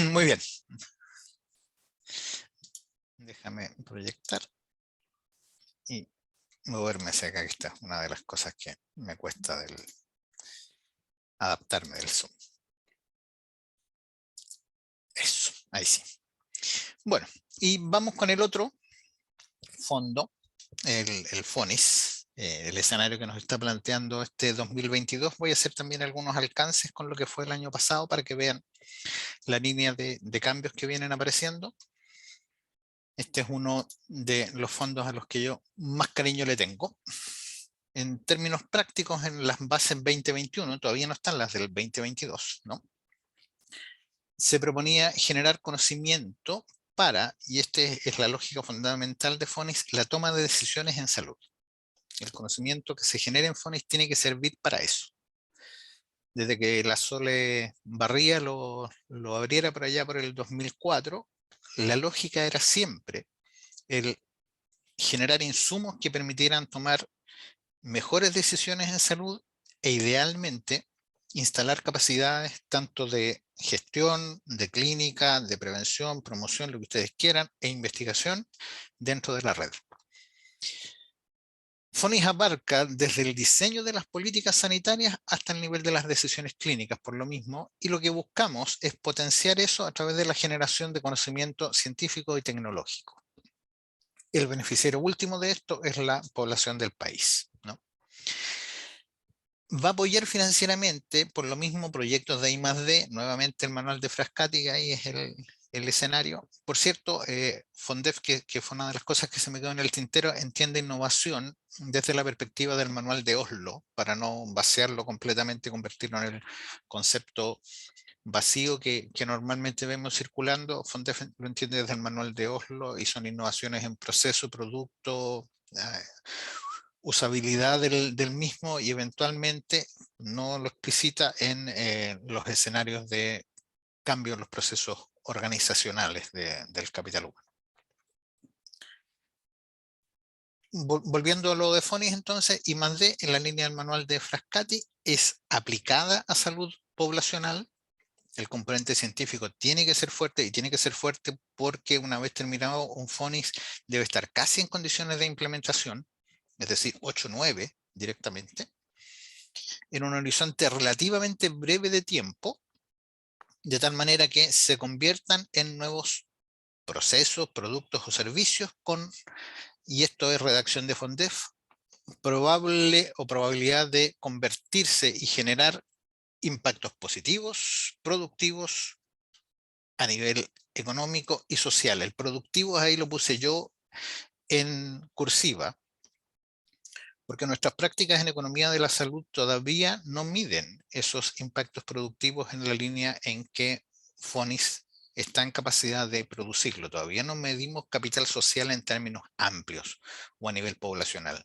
Muy bien. Déjame proyectar y moverme hacia acá, que esta es una de las cosas que me cuesta adaptarme del Zoom. Eso, ahí sí. Bueno, y vamos con el otro fondo, el FONIS, el escenario que nos está planteando este 2022. Voy a hacer también algunos alcances con lo que fue el año pasado para que vean la línea de cambios que vienen apareciendo. Este es uno de los fondos a los que yo más cariño le tengo. En términos prácticos, en las bases 2021, todavía no están las del 2022, ¿no? Se proponía generar conocimiento para, y esta es la lógica fundamental de FONIS, la toma de decisiones en salud. El conocimiento que se genera en FONIS tiene que servir para eso. Desde que la Sole Barría lo abriera por allá por el 2004, la lógica era siempre el generar insumos que permitieran tomar mejores decisiones en salud e idealmente instalar capacidades tanto de gestión, de clínica, de prevención, promoción, lo que ustedes quieran, e investigación dentro de la red. FONIS abarca desde el diseño de las políticas sanitarias hasta el nivel de las decisiones clínicas, por lo mismo, y lo que buscamos es potenciar eso a través de la generación de conocimiento científico y tecnológico. El beneficiario último de esto es la población del país, ¿no? Va a apoyar financieramente, por lo mismo, proyectos de I+D, nuevamente el manual de Frascati, que ahí es el escenario. Por cierto, Fondef, que fue una de las cosas que se me quedó en el tintero, entiende innovación desde la perspectiva del manual de Oslo, para no vaciarlo completamente y convertirlo en el concepto vacío que normalmente vemos circulando. Fondef lo entiende desde el manual de Oslo y son innovaciones en proceso, producto, usabilidad del mismo y eventualmente no lo explicita en los escenarios de cambio en los procesos organizacionales del capital humano. Volviendo a lo de FONIS, entonces, I+D en la línea del manual de Frascati es aplicada a salud poblacional. El componente científico tiene que ser fuerte y tiene que ser fuerte porque una vez terminado un FONIS debe estar casi en condiciones de implementación, es decir, 8-9 directamente, en un horizonte relativamente breve de tiempo, de tal manera que se conviertan en nuevos procesos, productos o servicios y esto es redacción de Fondef, probable o probabilidad de convertirse y generar impactos positivos, productivos a nivel económico y social. El productivo ahí lo puse yo en cursiva, porque nuestras prácticas en economía de la salud todavía no miden esos impactos productivos en la línea en que FONIS está en capacidad de producirlo. Todavía no medimos capital social en términos amplios o a nivel poblacional.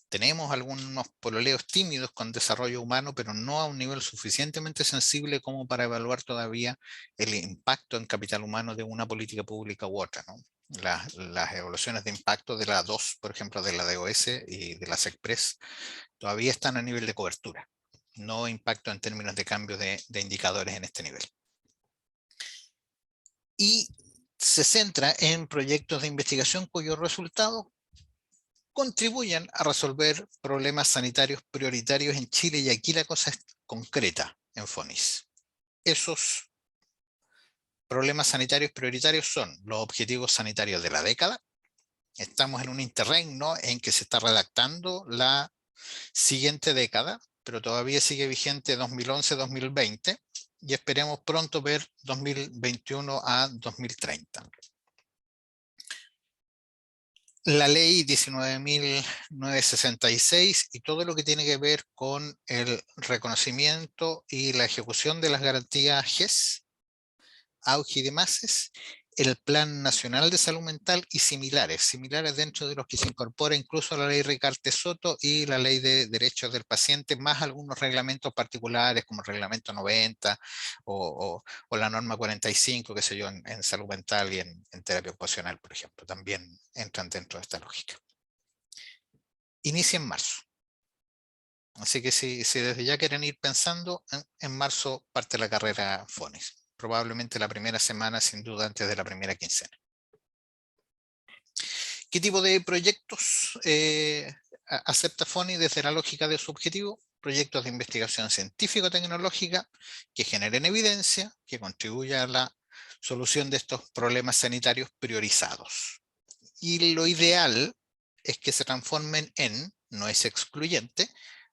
Tenemos algunos pololeos tímidos con desarrollo humano, pero no a un nivel suficientemente sensible como para evaluar todavía el impacto en capital humano de una política pública u otra, ¿no? Las evaluaciones de impacto de la 2, por ejemplo, de la DOS y de la SECPRES, todavía están a nivel de cobertura, no impacto en términos de cambio de indicadores en este nivel. Y se centra en proyectos de investigación cuyos resultados contribuyan a resolver problemas sanitarios prioritarios en Chile, y aquí la cosa es concreta en FONIS. Esos problemas sanitarios prioritarios son los objetivos sanitarios de la década. Estamos en un interregno en que se está redactando la siguiente década, pero todavía sigue vigente 2011-2020 y esperemos pronto ver 2021 a 2030. La ley 19.966 y todo lo que tiene que ver con el reconocimiento y la ejecución de las garantías GES, AUGE y demás, el Plan Nacional de Salud Mental y similares dentro de los que se incorpora incluso la ley Ricarte Soto y la ley de derechos del paciente, más algunos reglamentos particulares como el reglamento 90 o la norma 45, qué sé yo, en salud mental y en terapia ocupacional, por ejemplo, también entran dentro de esta lógica. Inicia en marzo. Así que si desde ya quieren ir pensando, en marzo parte la carrera FONIS. probablemente la primera semana, sin duda antes de la primera quincena. ¿Qué tipo de proyectos acepta FONI desde la lógica de su objetivo? Proyectos de investigación científico-tecnológica que generen evidencia, que contribuya a la solución de estos problemas sanitarios priorizados. Y lo ideal es que se transformen en, no es excluyente,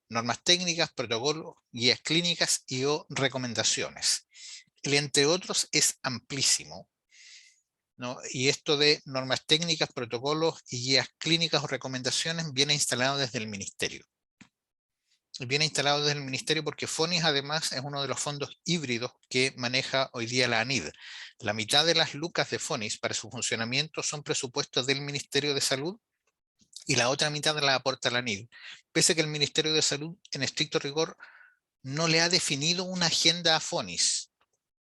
normas técnicas, protocolos, guías clínicas y o recomendaciones. El entre otros es amplísimo, ¿no? Y esto de normas técnicas, protocolos y guías clínicas o recomendaciones viene instalado desde el Ministerio. Viene instalado desde el Ministerio porque FONIS además es uno de los fondos híbridos que maneja hoy día la ANID. La mitad de las lucas de FONIS para su funcionamiento son presupuestos del Ministerio de Salud y la otra mitad la aporta la ANID. Pese a que el Ministerio de Salud, en estricto rigor, no le ha definido una agenda a FONIS.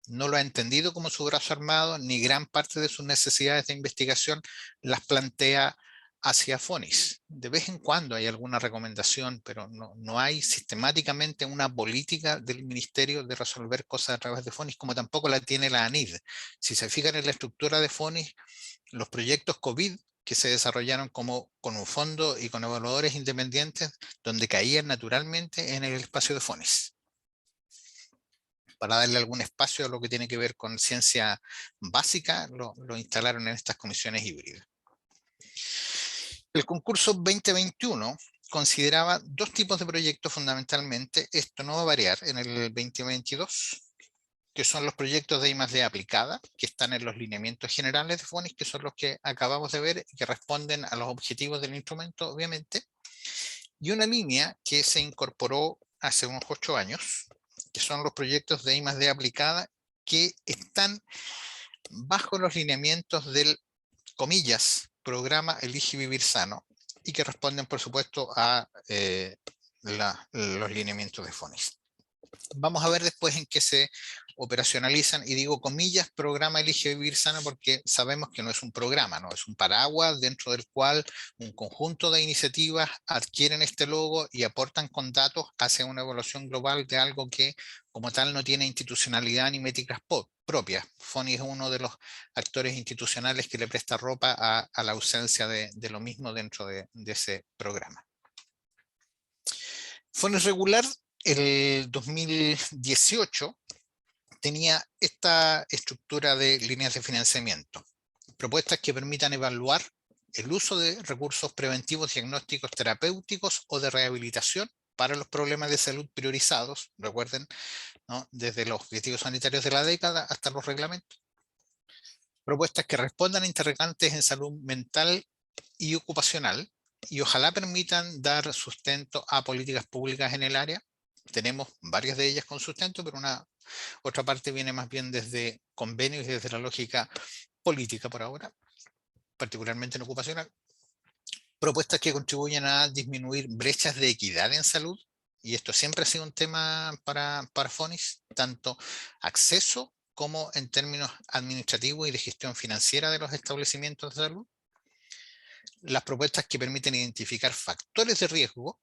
No lo ha entendido como su brazo armado, ni gran parte de sus necesidades de investigación las plantea hacia FONIS. De vez en cuando hay alguna recomendación, pero no hay sistemáticamente una política del ministerio de resolver cosas a través de FONIS, como tampoco la tiene la ANID. Si se fijan en la estructura de FONIS, los proyectos COVID que se desarrollaron con un fondo y con evaluadores independientes, donde caían naturalmente en el espacio de FONIS, para darle algún espacio a lo que tiene que ver con ciencia básica, lo instalaron en estas comisiones híbridas. El concurso 2021 consideraba dos tipos de proyectos fundamentalmente. Esto no va a variar en el 2022, que son los proyectos de I+D aplicada, que están en los lineamientos generales de FONIS, que son los que acabamos de ver y que responden a los objetivos del instrumento, obviamente. Y una línea que se incorporó hace unos 8 años, que son los proyectos de I+D aplicada, que están bajo los lineamientos del, comillas, programa Elige Vivir Sano, y que responden, por supuesto, a los lineamientos de FONIS. Vamos a ver después en qué se operacionalizan, y digo comillas, programa Elige Vivir Sano, porque sabemos que no es un programa, no es un paraguas dentro del cual un conjunto de iniciativas adquieren este logo y aportan con datos hacia una evaluación global de algo que como tal no tiene institucionalidad ni métricas propias. FONI es uno de los actores institucionales que le presta ropa a la ausencia de lo mismo dentro de ese programa. FONI regular, el 2018 tenía esta estructura de líneas de financiamiento, propuestas que permitan evaluar el uso de recursos preventivos, diagnósticos, terapéuticos o de rehabilitación para los problemas de salud priorizados, recuerden, ¿no?, desde los objetivos sanitarios de la década hasta los reglamentos. Propuestas que respondan a interrogantes en salud mental y ocupacional, y ojalá permitan dar sustento a políticas públicas en el área. Tenemos varias de ellas con sustento, pero otra parte viene más bien desde convenios y desde la lógica política por ahora, particularmente en ocupacional. Propuestas que contribuyen a disminuir brechas de equidad en salud, y esto siempre ha sido un tema para FONIS, tanto acceso como en términos administrativos y de gestión financiera de los establecimientos de salud. Las propuestas que permiten identificar factores de riesgo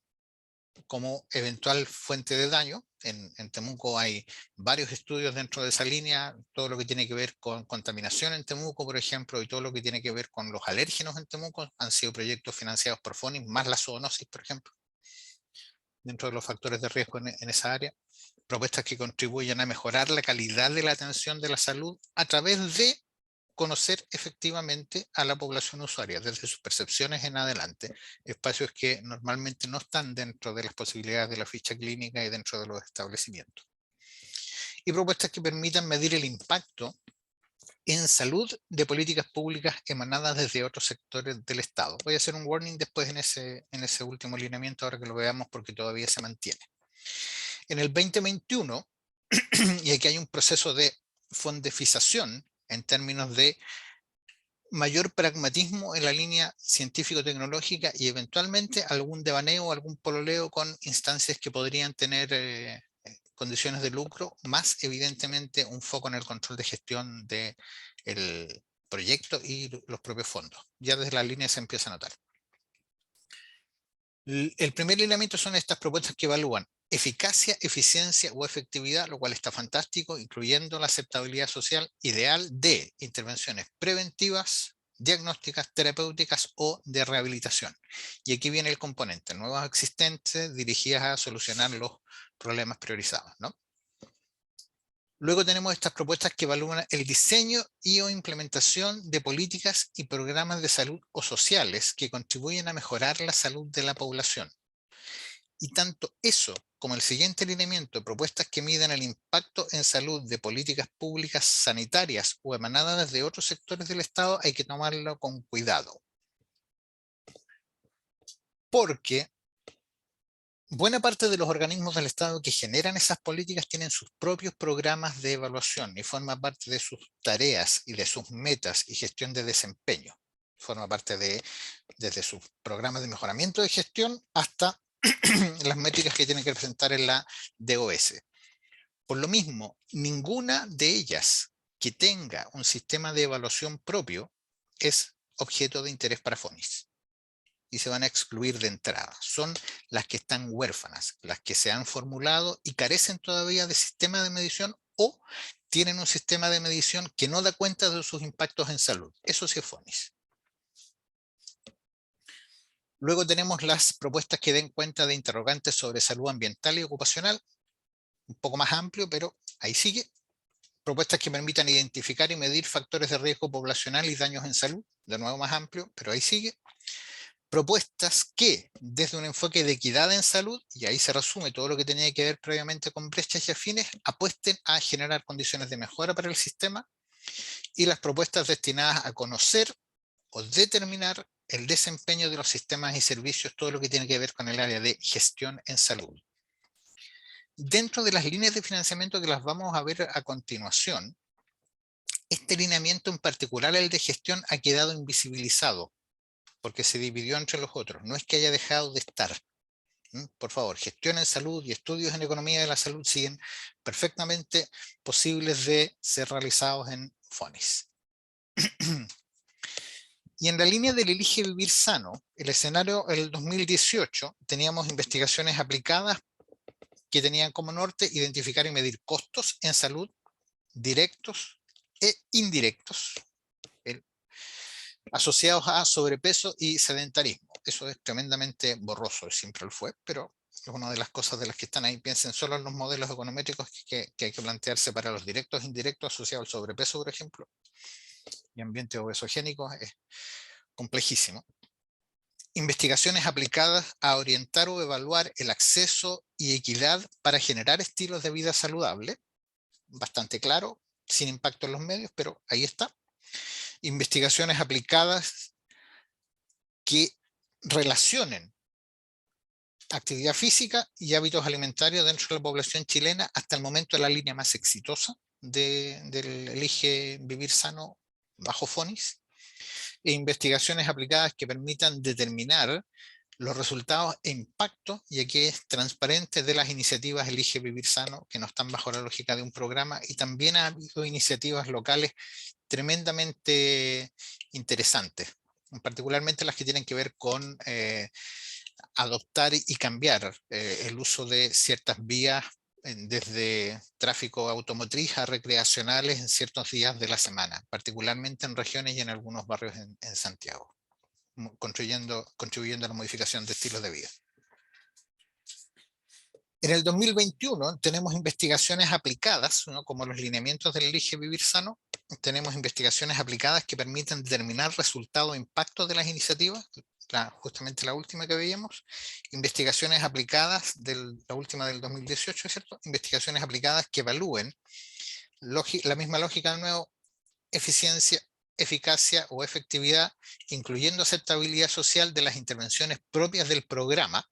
como eventual fuente de daño. En Temuco hay varios estudios dentro de esa línea, todo lo que tiene que ver con contaminación en Temuco, por ejemplo, y todo lo que tiene que ver con los alérgenos en Temuco, han sido proyectos financiados por FONIS, más la zoonosis, por ejemplo, dentro de los factores de riesgo en esa área. Propuestas que contribuyen a mejorar la calidad de la atención de la salud a través de conocer efectivamente a la población usuaria, desde sus percepciones en adelante, espacios que normalmente no están dentro de las posibilidades de la ficha clínica y dentro de los establecimientos. Y propuestas que permitan medir el impacto en salud de políticas públicas emanadas desde otros sectores del Estado. Voy a hacer un warning después en ese último lineamiento, ahora que lo veamos, porque todavía se mantiene. En el 2021, y aquí hay un proceso de fondificación en términos de mayor pragmatismo en la línea científico-tecnológica y eventualmente algún devaneo, algún pololeo con instancias que podrían tener condiciones de lucro, más evidentemente un foco en el control de gestión del proyecto y los propios fondos. Ya desde la línea se empieza a notar. El primer lineamiento son estas propuestas que evalúan eficacia, eficiencia o efectividad, lo cual está fantástico, incluyendo la aceptabilidad social ideal de intervenciones preventivas, diagnósticas, terapéuticas o de rehabilitación. Y aquí viene el componente, nuevas existentes dirigidas a solucionar los problemas priorizados, ¿no? Luego tenemos estas propuestas que evalúan el diseño y o implementación de políticas y programas de salud o sociales que contribuyen a mejorar la salud de la población. Y tanto eso como el siguiente lineamiento, propuestas que midan el impacto en salud de políticas públicas sanitarias o emanadas de otros sectores del Estado, hay que tomarlo con cuidado. Porque buena parte de los organismos del Estado que generan esas políticas tienen sus propios programas de evaluación y forma parte de sus tareas y de sus metas y gestión de desempeño. Forma parte desde sus programas de mejoramiento de gestión hasta las métricas que tienen que presentar en la DOS. Por lo mismo, ninguna de ellas que tenga un sistema de evaluación propio es objeto de interés para FONIS y se van a excluir de entrada. Son las que están huérfanas, las que se han formulado y carecen todavía de sistema de medición o tienen un sistema de medición que no da cuenta de sus impactos en salud. Eso sí es FONIS. Luego tenemos las propuestas que den cuenta de interrogantes sobre salud ambiental y ocupacional, un poco más amplio, pero ahí sigue. Propuestas que permitan identificar y medir factores de riesgo poblacional y daños en salud, de nuevo más amplio, pero ahí sigue. Propuestas que, desde un enfoque de equidad en salud, y ahí se resume todo lo que tenía que ver previamente con brechas y afines, apuesten a generar condiciones de mejora para el sistema, y las propuestas destinadas a conocer o determinar el desempeño de los sistemas y servicios, todo lo que tiene que ver con el área de gestión en salud. Dentro de las líneas de financiamiento que las vamos a ver a continuación, este lineamiento en particular, el de gestión, ha quedado invisibilizado porque se dividió entre los otros. No es que haya dejado de estar. Por favor, gestión en salud y estudios en economía de la salud siguen perfectamente posibles de ser realizados en FONIS. Y en la línea del Elige Vivir Sano, el escenario del 2018, teníamos investigaciones aplicadas que tenían como norte identificar y medir costos en salud directos e indirectos asociados a sobrepeso y sedentarismo. Eso es tremendamente borroso, siempre lo fue, pero es una de las cosas de las que están ahí. Piensen solo en los modelos econométricos que hay que plantearse para los directos e indirectos asociados al sobrepeso, por ejemplo, y ambientes obesogénicos, es complejísimo. Investigaciones aplicadas a orientar o evaluar el acceso y equidad para generar estilos de vida saludable, bastante claro, sin impacto en los medios, pero ahí está. Investigaciones aplicadas que relacionen actividad física y hábitos alimentarios dentro de la población chilena, hasta el momento la línea más exitosa del Elige Vivir Sano bajo FONIS, e investigaciones aplicadas que permitan determinar los resultados e impacto, y aquí es transparente, de las iniciativas Elige Vivir Sano, que no están bajo la lógica de un programa, y también ha habido iniciativas locales tremendamente interesantes, particularmente las que tienen que ver con adoptar y cambiar el uso de ciertas vías desde tráfico automotriz a recreacionales en ciertos días de la semana, particularmente en regiones y en algunos barrios en Santiago, contribuyendo a la modificación de estilos de vida. En el 2021 tenemos investigaciones aplicadas, ¿no?, como los lineamientos del Elige Vivir Sano. Tenemos investigaciones aplicadas que permiten determinar resultado e impacto de las iniciativas, justamente la última que veíamos. Investigaciones aplicadas, la última del 2018, ¿cierto? Investigaciones aplicadas que evalúen la misma lógica de nuevo, eficiencia, eficacia o efectividad, incluyendo aceptabilidad social de las intervenciones propias del programa.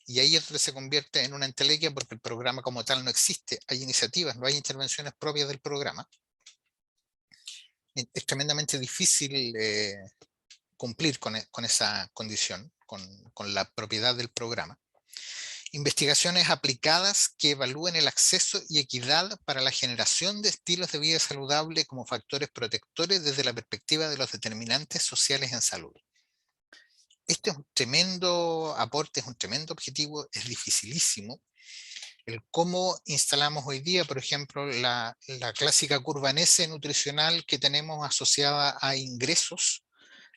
Y ahí es donde se convierte en una entelequia, porque el programa como tal no existe. Hay iniciativas, no hay intervenciones propias del programa. Es tremendamente difícil cumplir con esa condición, con la propiedad del programa. Investigaciones aplicadas que evalúen el acceso y equidad para la generación de estilos de vida saludable como factores protectores desde la perspectiva de los determinantes sociales en salud. Este es un tremendo aporte, es un tremendo objetivo, es dificilísimo, El cómo instalamos hoy día, por ejemplo, la clásica curva en S nutricional que tenemos asociada a ingresos,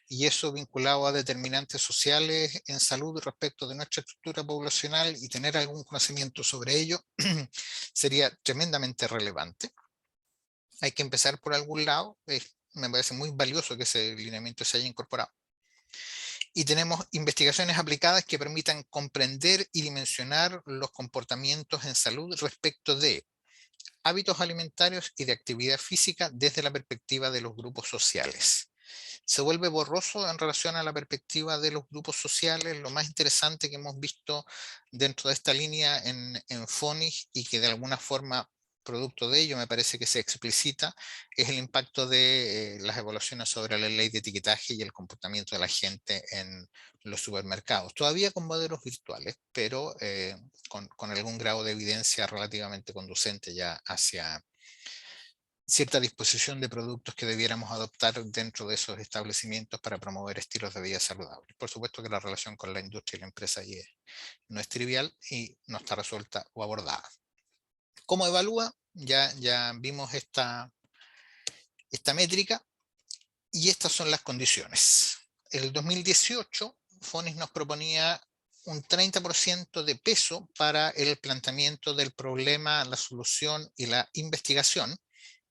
y eso vinculado a determinantes sociales en salud respecto de nuestra estructura poblacional, y tener algún conocimiento sobre ello sería tremendamente relevante. Hay que empezar por algún lado. Me parece muy valioso que ese lineamiento se haya incorporado. Y tenemos investigaciones aplicadas que permitan comprender y dimensionar los comportamientos en salud respecto de hábitos alimentarios y de actividad física desde la perspectiva de los grupos sociales. Se vuelve borroso en relación a la perspectiva de los grupos sociales. Lo más interesante que hemos visto dentro de esta línea en FONIS, y que de alguna forma producto de ello me parece que se explicita, es el impacto de las evaluaciones sobre la ley de etiquetaje y el comportamiento de la gente en los supermercados. Todavía con modelos virtuales, pero con algún grado de evidencia relativamente conducente ya hacia cierta disposición de productos que debiéramos adoptar dentro de esos establecimientos para promover estilos de vida saludables. Por supuesto que la relación con la industria y la empresa ahí no es trivial y no está resuelta o abordada. ¿Cómo evalúa? Ya vimos esta métrica, y estas son las condiciones. El 2018, FONIS nos proponía un 30% de peso para el planteamiento del problema, la solución y la investigación,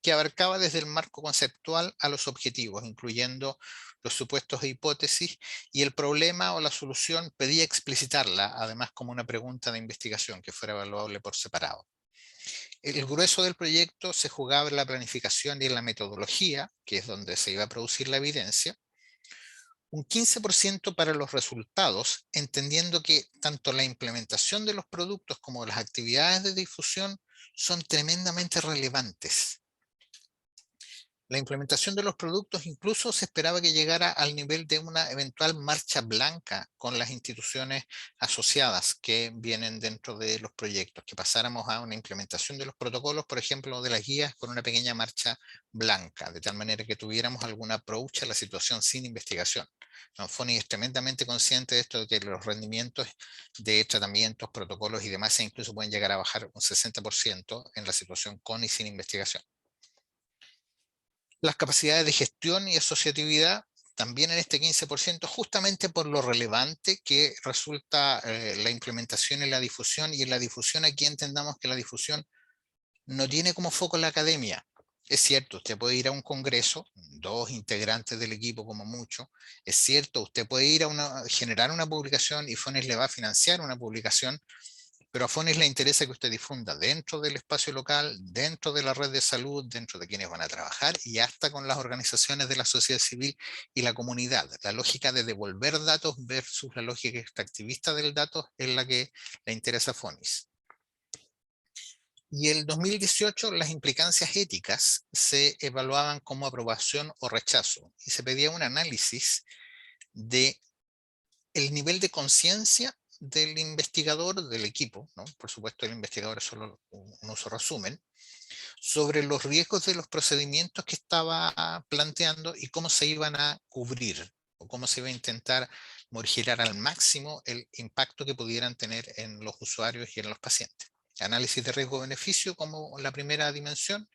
que abarcaba desde el marco conceptual a los objetivos, incluyendo los supuestos e hipótesis, y el problema o la solución pedía explicitarla, además como una pregunta de investigación que fuera evaluable por separado. El grueso del proyecto se jugaba en la planificación y en la metodología, que es donde se iba a producir la evidencia, un 15% para los resultados, entendiendo que tanto la implementación de los productos como las actividades de difusión son tremendamente relevantes. La implementación de los productos incluso se esperaba que llegara al nivel de una eventual marcha blanca con las instituciones asociadas que vienen dentro de los proyectos, que pasáramos a una implementación de los protocolos, por ejemplo, de las guías, con una pequeña marcha blanca, de tal manera que tuviéramos algún approach a la situación sin investigación. FONI es tremendamente consciente de esto, de que los rendimientos de tratamientos, protocolos y demás incluso pueden llegar a bajar un 60% en la situación con y sin investigación. Las capacidades de gestión y asociatividad también en este 15%, justamente por lo relevante que resulta la implementación y la difusión. Y en la difusión aquí entendamos que la difusión no tiene como foco la academia. Es cierto, usted puede ir a un congreso, 2 integrantes del equipo como mucho. Es cierto, usted puede ir a generar una publicación y FONIS le va a financiar una publicación, pero a FONIS le interesa que usted difunda dentro del espacio local, dentro de la red de salud, dentro de quienes van a trabajar, y hasta con las organizaciones de la sociedad civil y la comunidad. La lógica de devolver datos versus la lógica extractivista del dato es la que le interesa a FONIS. Y el 2018 las implicancias éticas se evaluaban como aprobación o rechazo, y se pedía un análisis de el nivel de conciencia del investigador, del equipo, ¿no? Por supuesto el investigador es solo un uso resumen, sobre los riesgos de los procedimientos que estaba planteando y cómo se iban a cubrir, o cómo se iba a intentar morigerar al máximo el impacto que pudieran tener en los usuarios y en los pacientes. Análisis de riesgo-beneficio como la primera dimensión,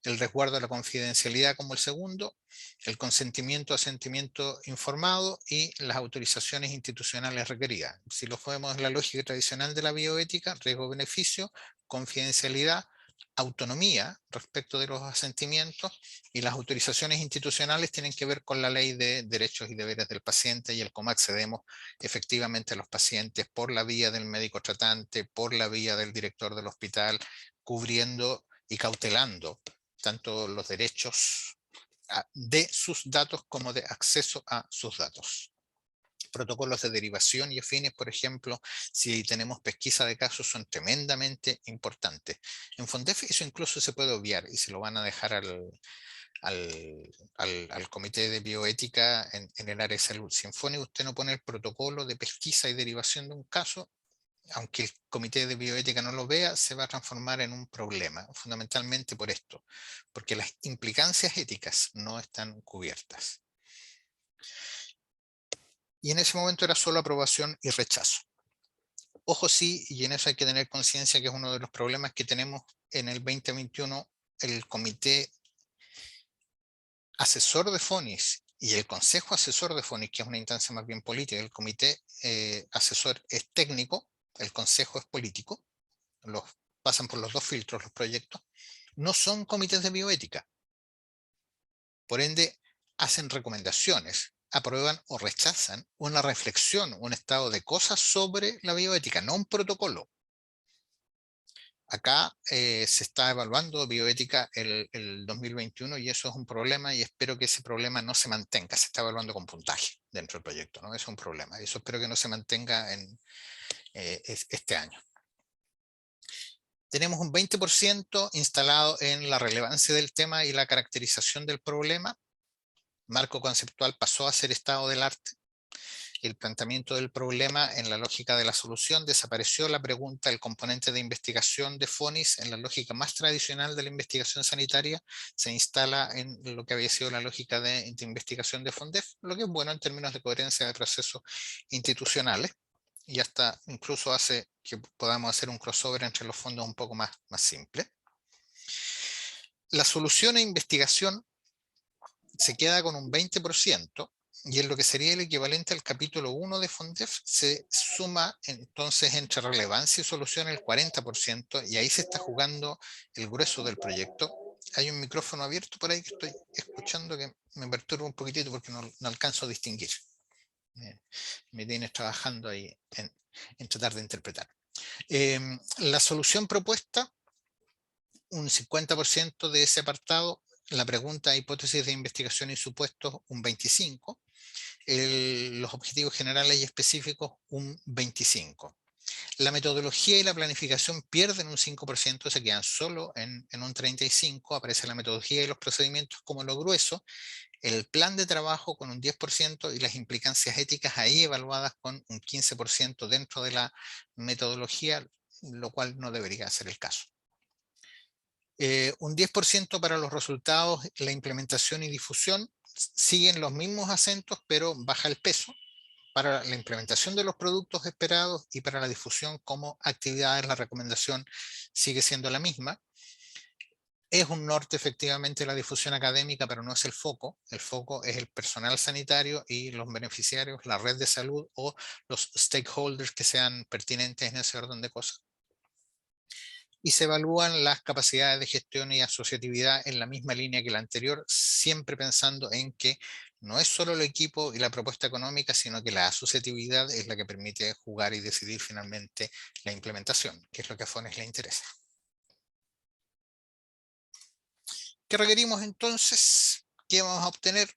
el resguardo de la confidencialidad como el segundo, el consentimiento-asentimiento informado y las autorizaciones institucionales requeridas. Si lo vemos en la lógica tradicional de la bioética, riesgo-beneficio, confidencialidad, autonomía respecto de los asentimientos, y las autorizaciones institucionales tienen que ver con la ley de derechos y deberes del paciente y el cómo accedemos efectivamente a los pacientes por la vía del médico tratante, por la vía del director del hospital, cubriendo y cautelando tanto los derechos de sus datos como de acceso a sus datos. Protocolos de derivación y afines, por ejemplo, si tenemos pesquisa de casos, son tremendamente importantes. En Fondef eso incluso se puede obviar y se lo van a dejar al comité de bioética en el área de salud. Si en FONI usted no pone el protocolo de pesquisa y derivación de un caso, aunque el comité de bioética no lo vea, se va a transformar en un problema, fundamentalmente por esto, porque las implicancias éticas no están cubiertas. Y en ese momento era solo aprobación y rechazo. Ojo sí, y en eso hay que tener conciencia que es uno de los problemas que tenemos en el 2021, el comité asesor de FONIS y el consejo asesor de FONIS, que es una instancia más bien política. El comité asesor es técnico, el consejo es político, los, pasan por los dos filtros los proyectos, no son comités de bioética. Por ende, hacen recomendaciones, aprueban o rechazan una reflexión, un estado de cosas sobre la bioética, no un protocolo. Acá se está evaluando bioética el 2021 y eso es un problema y espero que ese problema no se mantenga. Se está evaluando con puntaje dentro del proyecto, ¿no? Eso es un problema. Eso espero que no se mantenga en este año. Tenemos un 20% instalado en la relevancia del tema y la caracterización del problema. Marco conceptual pasó a ser estado del arte. El planteamiento del problema en la lógica de la solución, desapareció la pregunta, el componente de investigación de FONIS en la lógica más tradicional de la investigación sanitaria, se instala en lo que había sido la lógica de investigación de FONDEF, lo que es bueno en términos de coherencia de procesos institucionales, y hasta incluso hace que podamos hacer un crossover entre los fondos un poco más simple. La solución e investigación se queda con un 20%, y en lo que sería el equivalente al capítulo 1 de FONDEF se suma entonces entre relevancia y solución el 40%, y ahí se está jugando el grueso del proyecto. Hay un micrófono abierto por ahí que estoy escuchando que me perturba un poquitito porque no alcanzo a distinguir. Me tienes trabajando ahí en tratar de interpretar. La solución propuesta, un 50% de ese apartado, la pregunta, hipótesis de investigación y supuestos, un 25%, los objetivos generales y específicos, un 25%. La metodología y la planificación pierden un 5%, se quedan solo en un 35%, aparece la metodología y los procedimientos como lo grueso, el plan de trabajo con un 10% y las implicancias éticas ahí evaluadas con un 15% dentro de la metodología, lo cual no debería ser el caso. Un 10% para los resultados, la implementación y difusión, siguen los mismos acentos, pero baja el peso. Para la implementación de los productos esperados y para la difusión como actividades, la recomendación sigue siendo la misma. Es un norte efectivamente la difusión académica, pero no es el foco. El foco es el personal sanitario y los beneficiarios, la red de salud o los stakeholders que sean pertinentes en ese orden de cosas. Y se evalúan las capacidades de gestión y asociatividad en la misma línea que la anterior, siempre pensando en que no es solo el equipo y la propuesta económica, sino que la asociatividad es la que permite jugar y decidir finalmente la implementación, que es lo que a FONES le interesa. ¿Qué requerimos entonces? ¿Qué vamos a obtener?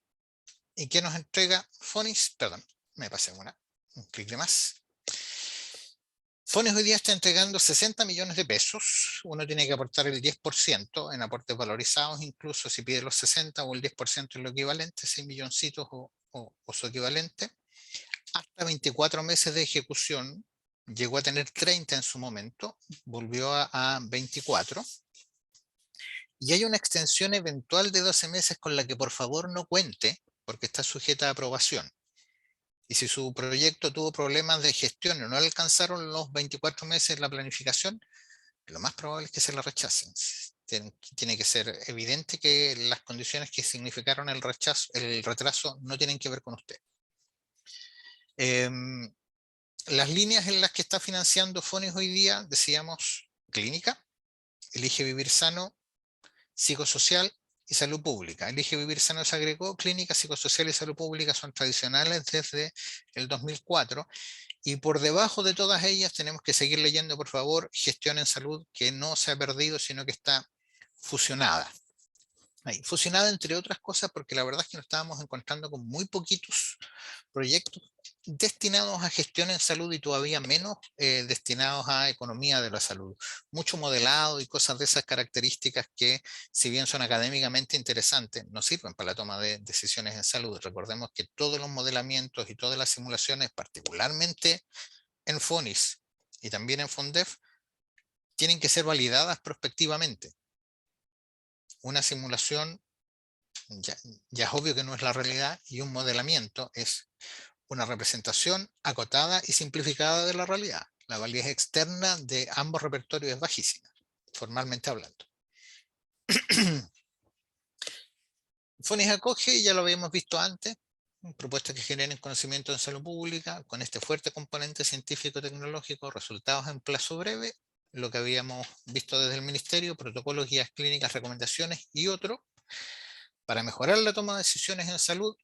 ¿Y qué nos entrega FONIS? Perdón, me pasé un clic de más. FONIS hoy día está entregando 60 millones de pesos. Uno tiene que aportar el 10% en aportes valorizados, incluso si pide los 60 o el 10% en lo equivalente, 6 milloncitos o su equivalente. Hasta 24 meses de ejecución. Llegó a tener 30 en su momento, volvió a 24. Y hay una extensión eventual de 12 meses con la que por favor no cuente, porque está sujeta a aprobación. Y si su proyecto tuvo problemas de gestión y no alcanzaron los 24 meses la planificación, lo más probable es que se la rechacen. Tiene que ser evidente que las condiciones que significaron el retraso no tienen que ver con usted. Las líneas en las que está financiando FONIS hoy día, decíamos, clínica, Elige Vivir Sano, psicosocial y salud pública. Elige Vivir Sano se agregó, clínica, psicosocial y salud pública son tradicionales desde el 2004, y por debajo de todas ellas tenemos que seguir leyendo, por favor, gestión en salud, que no se ha perdido, sino que está fusionada. Ahí, fusionada entre otras cosas porque la verdad es que nos estábamos encontrando con muy poquitos proyectos destinados a gestión en salud y todavía menos destinados a economía de la salud. Mucho modelado y cosas de esas características que, si bien son académicamente interesantes, no sirven para la toma de decisiones en salud. Recordemos que todos los modelamientos y todas las simulaciones, particularmente en FONIS y también en FONDEF, tienen que ser validadas prospectivamente. Una simulación ya es obvio que no es la realidad, y un modelamiento es una representación acotada y simplificada de la realidad. La validez externa de ambos repertorios es bajísima, formalmente hablando. FONIS acoge, ya lo habíamos visto antes, propuestas que generen conocimiento en salud pública, con este fuerte componente científico-tecnológico, resultados en plazo breve, lo que habíamos visto desde el Ministerio, protocolos, guías clínicas, recomendaciones y otro, para mejorar la toma de decisiones en salud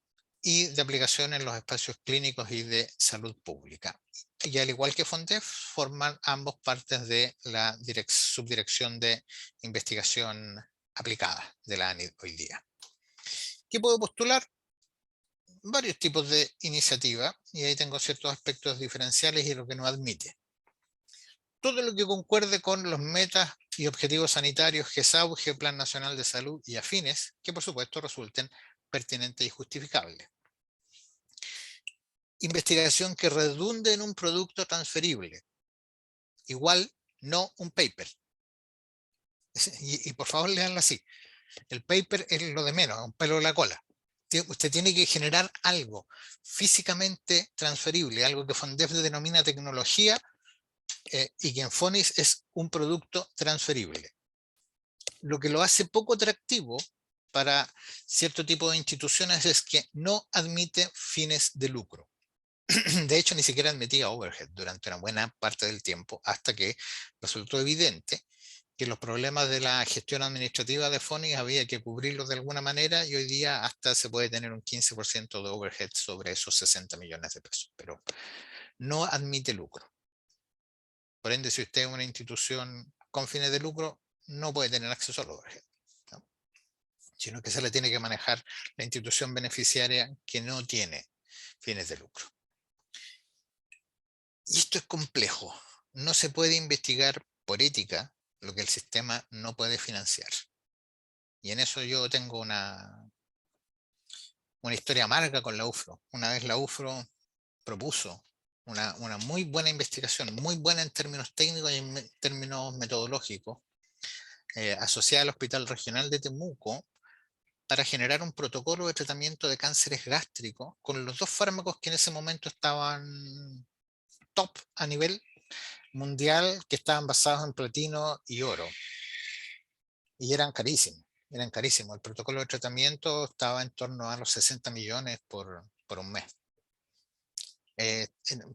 y de aplicación en los espacios clínicos y de salud pública. Y al igual que FONDEF, forman ambos partes de la subdirección de investigación aplicada de la ANID hoy día. ¿Qué puedo postular? Varios tipos de iniciativa, y ahí tengo ciertos aspectos diferenciales y lo que no admite. Todo lo que concuerde con los metas y objetivos sanitarios, GESAU, Plan Nacional de Salud y afines, que por supuesto resulten pertinentes y justificables. Investigación que redunde en un producto transferible. Igual, no un paper. Y por favor, leanlo así. El paper es lo de menos, un pelo de la cola. Usted tiene que generar algo físicamente transferible, algo que FONDEF denomina tecnología y que en FONIS es un producto transferible. Lo que lo hace poco atractivo para cierto tipo de instituciones es que no admite fines de lucro. De hecho, ni siquiera admitía overhead durante una buena parte del tiempo, hasta que resultó evidente que los problemas de la gestión administrativa de FONIS había que cubrirlos de alguna manera, y hoy día hasta se puede tener un 15% de overhead sobre esos 60 millones de pesos, pero no admite lucro. Por ende, si usted es una institución con fines de lucro, no puede tener acceso al overhead, ¿no? Sino que se le tiene que manejar la institución beneficiaria que no tiene fines de lucro. Y esto es complejo. No se puede investigar por ética lo que el sistema no puede financiar. Y en eso yo tengo una historia amarga con la UFRO. Una vez la UFRO propuso una muy buena investigación, muy buena en términos técnicos y en términos metodológicos, asociada al Hospital Regional de Temuco, para generar un protocolo de tratamiento de cánceres gástricos con los dos fármacos que en ese momento estaban top a nivel mundial, que estaban basados en platino y oro. Y eran carísimos, eran carísimos. El protocolo de tratamiento estaba en torno a los 60 millones por un mes.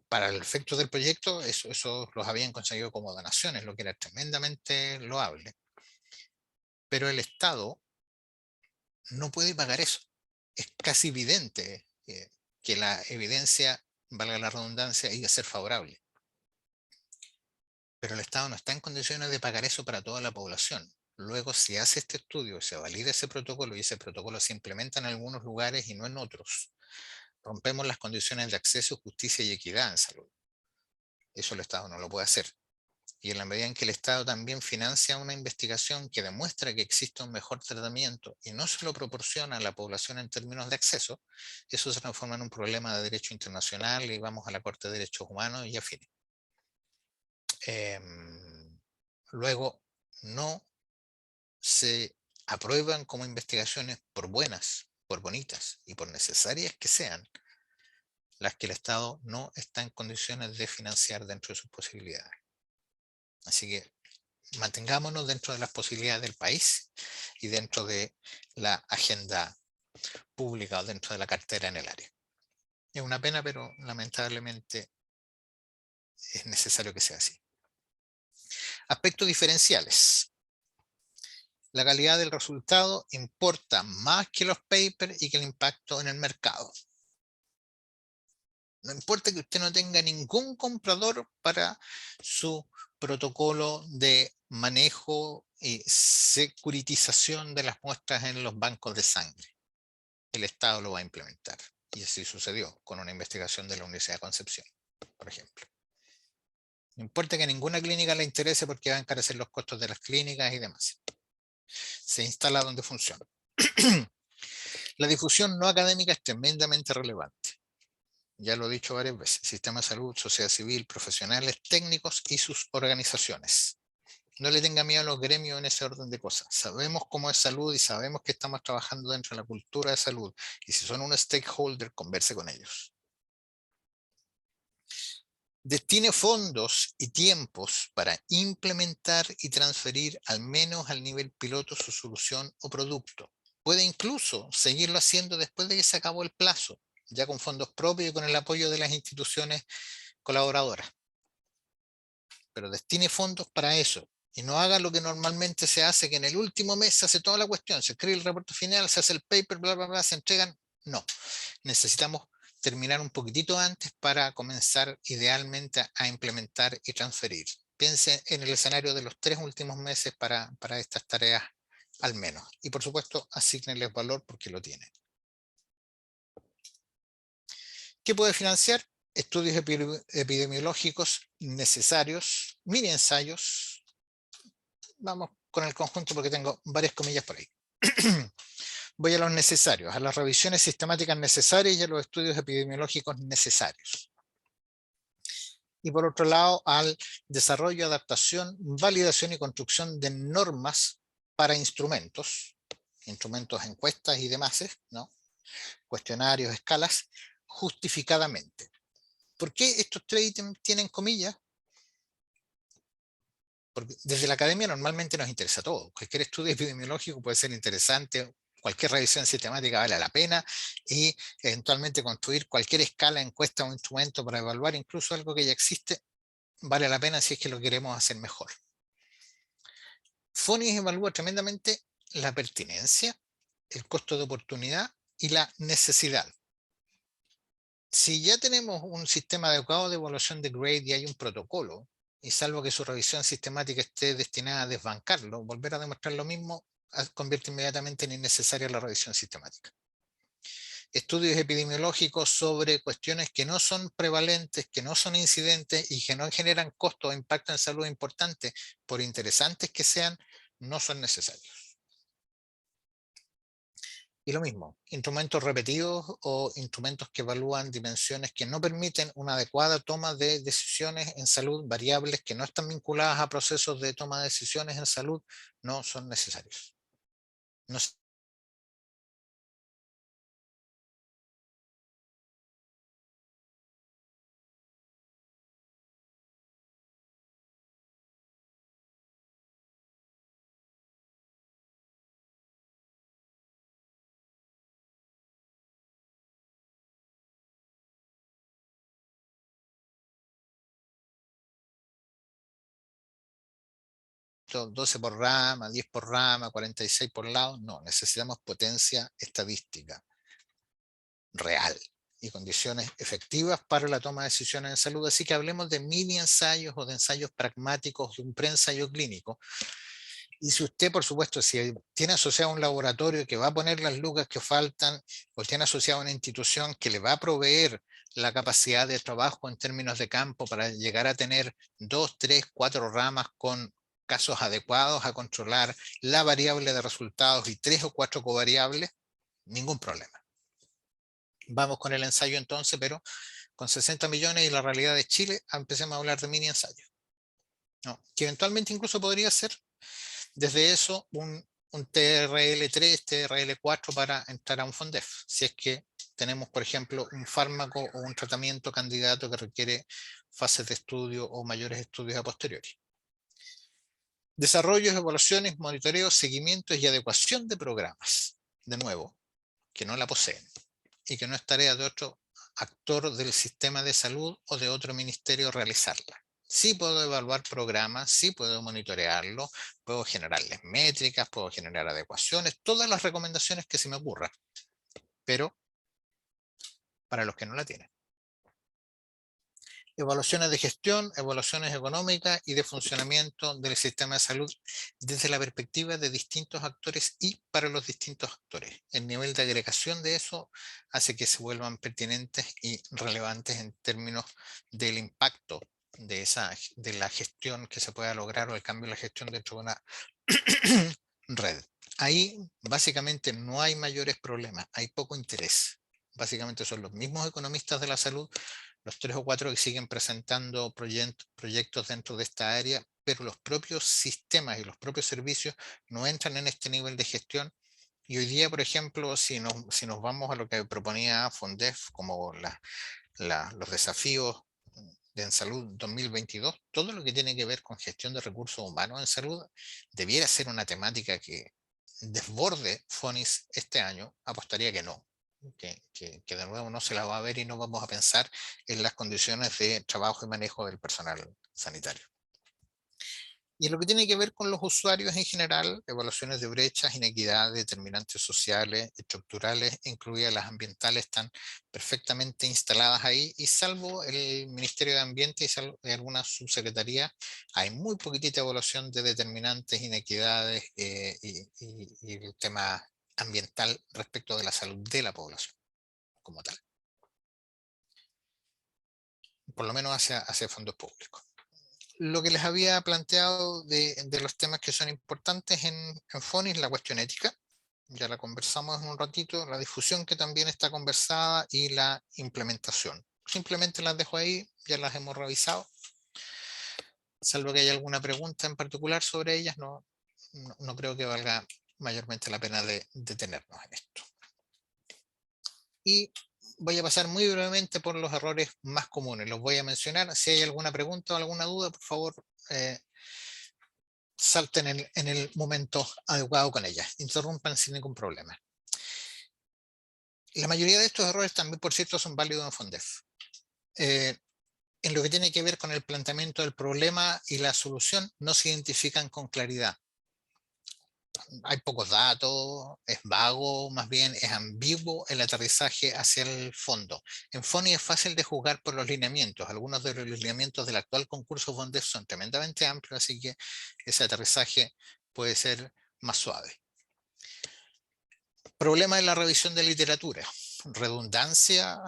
Para el efecto del proyecto, eso los habían conseguido como donaciones, lo que era tremendamente loable. Pero el Estado no puede pagar eso. Es casi evidente que la evidencia, valga la redundancia, iba a ser favorable. Pero el Estado no está en condiciones de pagar eso para toda la población. Luego, si hace este estudio, se valida ese protocolo y ese protocolo se implementa en algunos lugares y no en otros, rompemos las condiciones de acceso, justicia y equidad en salud. Eso el Estado no lo puede hacer. Y en la medida en que el Estado también financia una investigación que demuestra que existe un mejor tratamiento y no se lo proporciona a la población en términos de acceso, eso se transforma en un problema de derecho internacional y vamos a la Corte de Derechos Humanos y afines. Luego, no se aprueban como investigaciones, por buenas, por bonitas y por necesarias que sean, las que el Estado no está en condiciones de financiar dentro de sus posibilidades. Así que mantengámonos dentro de las posibilidades del país y dentro de la agenda pública o dentro de la cartera en el área. Es una pena, pero lamentablemente es necesario que sea así. Aspectos diferenciales. La calidad del resultado importa más que los papers y que el impacto en el mercado. No importa que usted no tenga ningún comprador para su protocolo de manejo y securitización de las muestras en los bancos de sangre. El Estado lo va a implementar. Y así sucedió con una investigación de la Universidad de Concepción, por ejemplo. No importa que ninguna clínica le interese porque va a encarecer los costos de las clínicas y demás. Se instala donde funciona. La difusión no académica es tremendamente relevante. Ya lo he dicho varias veces, sistema de salud, sociedad civil, profesionales, técnicos y sus organizaciones. No le tenga miedo a los gremios en ese orden de cosas. Sabemos cómo es salud y sabemos que estamos trabajando dentro de la cultura de salud. Y si son un stakeholder, converse con ellos. Destine fondos y tiempos para implementar y transferir al menos al nivel piloto su solución o producto. Puede incluso seguirlo haciendo después de que se acabó el plazo, ya con fondos propios y con el apoyo de las instituciones colaboradoras. Pero destine fondos para eso. Y no haga lo que normalmente se hace, que en el último mes se hace toda la cuestión, se escribe el reporte final, se hace el paper, bla, bla, bla, se entregan. No, necesitamos terminar un poquitito antes para comenzar idealmente a implementar y transferir. Piense en el escenario de los 3 últimos meses para estas tareas al menos. Y por supuesto, asígnenles valor porque lo tienen. ¿Qué puede financiar? Estudios epidemiológicos necesarios, mini ensayos. Vamos con el conjunto porque tengo varias comillas por ahí. Voy a los necesarios, a las revisiones sistemáticas necesarias y a los estudios epidemiológicos necesarios. Y por otro lado, al desarrollo, adaptación, validación y construcción de normas para instrumentos, encuestas y demás, ¿no? Cuestionarios, escalas, justificadamente. ¿Por qué estos 3 ítems tienen comillas? Porque desde la academia normalmente nos interesa todo. Cualquier estudio epidemiológico puede ser interesante, cualquier revisión sistemática vale la pena y eventualmente construir cualquier escala, encuesta o instrumento para evaluar incluso algo que ya existe vale la pena si es que lo queremos hacer mejor. FONIS evalúa tremendamente la pertinencia, el costo de oportunidad y la necesidad. Si ya tenemos un sistema adecuado de evaluación de grade y hay un protocolo, y salvo que su revisión sistemática esté destinada a desbancarlo, volver a demostrar lo mismo convierte inmediatamente en innecesaria la revisión sistemática. Estudios epidemiológicos sobre cuestiones que no son prevalentes, que no son incidentes y que no generan costo o impacto en salud importante, por interesantes que sean, no son necesarios. Y lo mismo, instrumentos repetidos o instrumentos que evalúan dimensiones que no permiten una adecuada toma de decisiones en salud, variables que no están vinculadas a procesos de toma de decisiones en salud, no son necesarios. No se 12 por rama, 10 por rama, 46 por lado, no, necesitamos potencia estadística real y condiciones efectivas para la toma de decisiones en salud. Así que hablemos de mini ensayos o de ensayos pragmáticos, de un preensayo clínico. Y si usted, por supuesto, si tiene asociado un laboratorio que va a poner las lucas que faltan, o tiene asociado una institución que le va a proveer la capacidad de trabajo en términos de campo para llegar a tener 2, 3, 4 ramas con casos adecuados a controlar la variable de resultados y 3 o 4 covariables, ningún problema. Vamos con el ensayo entonces, pero con 60 millones y la realidad de Chile, empecemos a hablar de mini ensayos, ¿no? Que eventualmente incluso podría ser desde eso un TRL3, TRL4 para entrar a un FONDEF, si es que tenemos, por ejemplo, un fármaco o un tratamiento candidato que requiere fases de estudio o mayores estudios a posteriori. Desarrollos, evaluaciones, monitoreos, seguimientos y adecuación de programas, de nuevo, que no la poseen y que no es tarea de otro actor del sistema de salud o de otro ministerio realizarla. Sí puedo evaluar programas, sí puedo monitorearlo, puedo generarles métricas, puedo generar adecuaciones, todas las recomendaciones que se me ocurran, pero para los que no la tienen. Evaluaciones de gestión, evaluaciones económicas y de funcionamiento del sistema de salud desde la perspectiva de distintos actores y para los distintos actores. El nivel de agregación de eso hace que se vuelvan pertinentes y relevantes en términos del impacto de la gestión que se pueda lograr o el cambio de la gestión dentro de una red. Ahí básicamente no hay mayores problemas, hay poco interés. Básicamente son los mismos economistas de la salud los 3 o 4 que siguen presentando proyectos dentro de esta área, pero los propios sistemas y los propios servicios no entran en este nivel de gestión. Y hoy día, por ejemplo, si nos vamos a lo que proponía Fondef como los desafíos en salud 2022, todo lo que tiene que ver con gestión de recursos humanos en salud debiera ser una temática que desborde FONIS este año. Apostaría que no, que de nuevo no se la va a ver y no vamos a pensar en las condiciones de trabajo y manejo del personal sanitario. Y en lo que tiene que ver con los usuarios en general, evaluaciones de brechas, inequidades, determinantes sociales, estructurales, incluidas las ambientales, están perfectamente instaladas ahí, y salvo el Ministerio de Ambiente y alguna subsecretaría, hay muy poquitita evaluación de determinantes, inequidades y el tema ambiental respecto de la salud de la población como tal, por lo menos hacia fondos públicos. Lo que les había planteado de los temas que son importantes en FONIS, la cuestión ética, ya la conversamos en un ratito, la difusión que también está conversada y la implementación. Simplemente las dejo ahí, ya las hemos revisado, salvo que haya alguna pregunta en particular sobre ellas, no creo que valga mayormente la pena de detenernos en esto. Y voy a pasar muy brevemente por los errores más comunes, los voy a mencionar. Si hay alguna pregunta o alguna duda, por favor, salten en el momento adecuado con ellas, interrumpan sin ningún problema. La mayoría de estos errores también, por cierto, son válidos en FONDEF. En lo que tiene que ver con el planteamiento del problema y la solución, no se identifican con claridad. Hay pocos datos, es vago, más bien es ambiguo el aterrizaje hacia el fondo. En FONI es fácil de juzgar por los lineamientos. Algunos de los lineamientos del actual concurso FONDEF son tremendamente amplios, así que ese aterrizaje puede ser más suave. Problema de la revisión de literatura. Redundancia,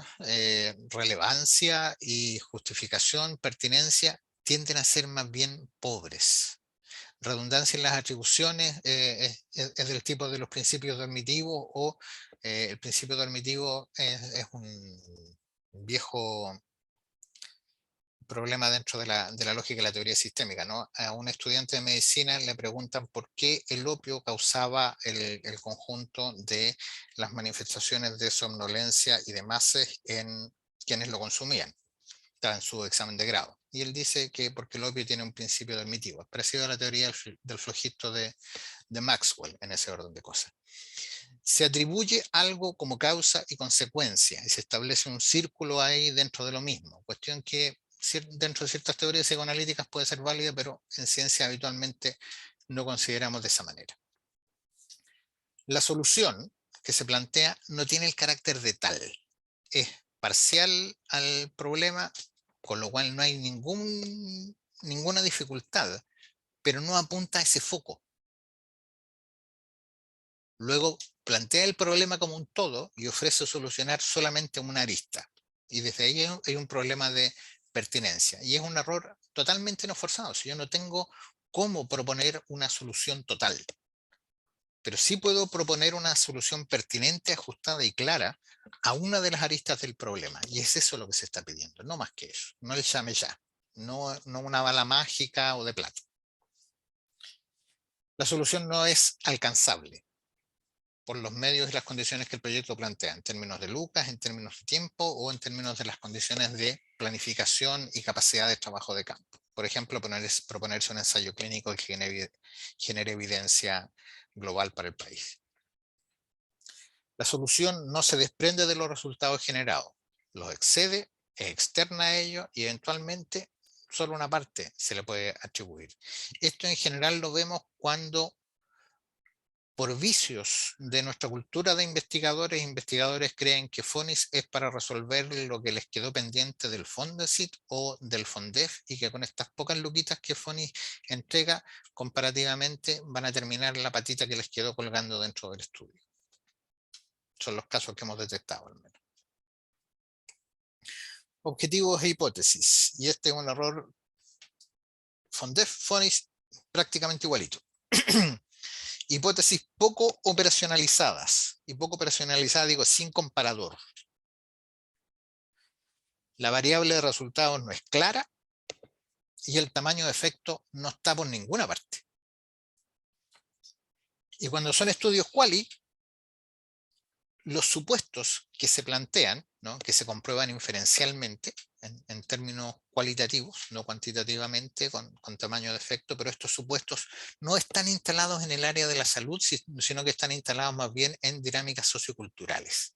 relevancia y justificación, pertinencia tienden a ser más bien pobres. Redundancia en las atribuciones es del tipo de los principios dormitivos, o el principio dormitivo es un viejo problema dentro de la lógica de la teoría sistémica, ¿no? A un estudiante de medicina le preguntan por qué el opio causaba el conjunto de las manifestaciones de somnolencia y demás en quienes lo consumían. Está en su examen de grado. Y él dice que porque el opio tiene un principio dormitivo, parecido a la teoría del flojisto de Maxwell, en ese orden de cosas. Se atribuye algo como causa y consecuencia y se establece un círculo ahí dentro de lo mismo, cuestión que dentro de ciertas teorías psicoanalíticas puede ser válida, pero en ciencia habitualmente no consideramos de esa manera. La solución que se plantea no tiene el carácter de tal, es parcial al problema, con lo cual no hay ninguna dificultad, pero no apunta a ese foco. Luego plantea el problema como un todo y ofrece solucionar solamente una arista. Y desde ahí hay un problema de pertinencia. Y es un error totalmente no forzado. Si yo no tengo cómo proponer una solución total, pero sí puedo proponer una solución pertinente, ajustada y clara a una de las aristas del problema. Y es eso lo que se está pidiendo, no más que eso. No el llame ya, no una bala mágica o de plata. La solución no es alcanzable por los medios y las condiciones que el proyecto plantea, en términos de lucas, en términos de tiempo o en términos de las condiciones de planificación y capacidad de trabajo de campo. Por ejemplo, proponerse un ensayo clínico que genere evidencia global para el país. La solución no se desprende de los resultados generados, los excede, es externa a ellos y eventualmente solo una parte se le puede atribuir. Esto en general lo vemos cuando, por vicios de nuestra cultura de investigadores creen que FONIS es para resolver lo que les quedó pendiente del Fondesit o del FONDEF, y que con estas pocas luquitas que FONIS entrega, comparativamente van a terminar la patita que les quedó colgando dentro del estudio. Son los casos que hemos detectado al menos. Objetivos e hipótesis. Y este es un error FONDEF, FONIS, prácticamente igualito. Hipótesis poco operacionalizadas. Y poco operacionalizadas digo sin comparador. La variable de resultados no es clara y el tamaño de efecto no está por ninguna parte. Y cuando son estudios quali, los supuestos que se plantean, ¿no? Que se comprueban inferencialmente en términos cualitativos, no cuantitativamente con tamaño de efecto, pero estos supuestos no están instalados en el área de la salud, sino que están instalados más bien en dinámicas socioculturales.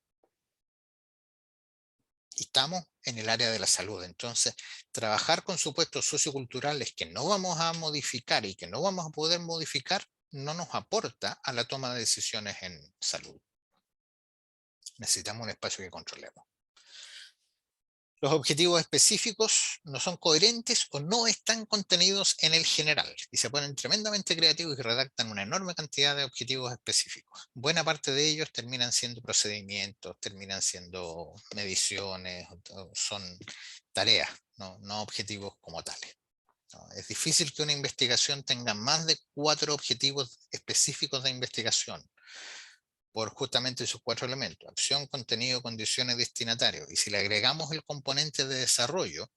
Y estamos en el área de la salud. Entonces, trabajar con supuestos socioculturales que no vamos a modificar y que no vamos a poder modificar no nos aporta a la toma de decisiones en salud. Necesitamos un espacio que controlemos. Los objetivos específicos no son coherentes o no están contenidos en el general y se ponen tremendamente creativos y redactan una enorme cantidad de objetivos específicos. Buena parte de ellos terminan siendo procedimientos, terminan siendo mediciones, son tareas, no objetivos como tales. ¿No? Es difícil que una investigación tenga más de 4 objetivos específicos de investigación por justamente sus 4 elementos: acción, contenido, condiciones, destinatario. Y si le agregamos el componente de desarrollo,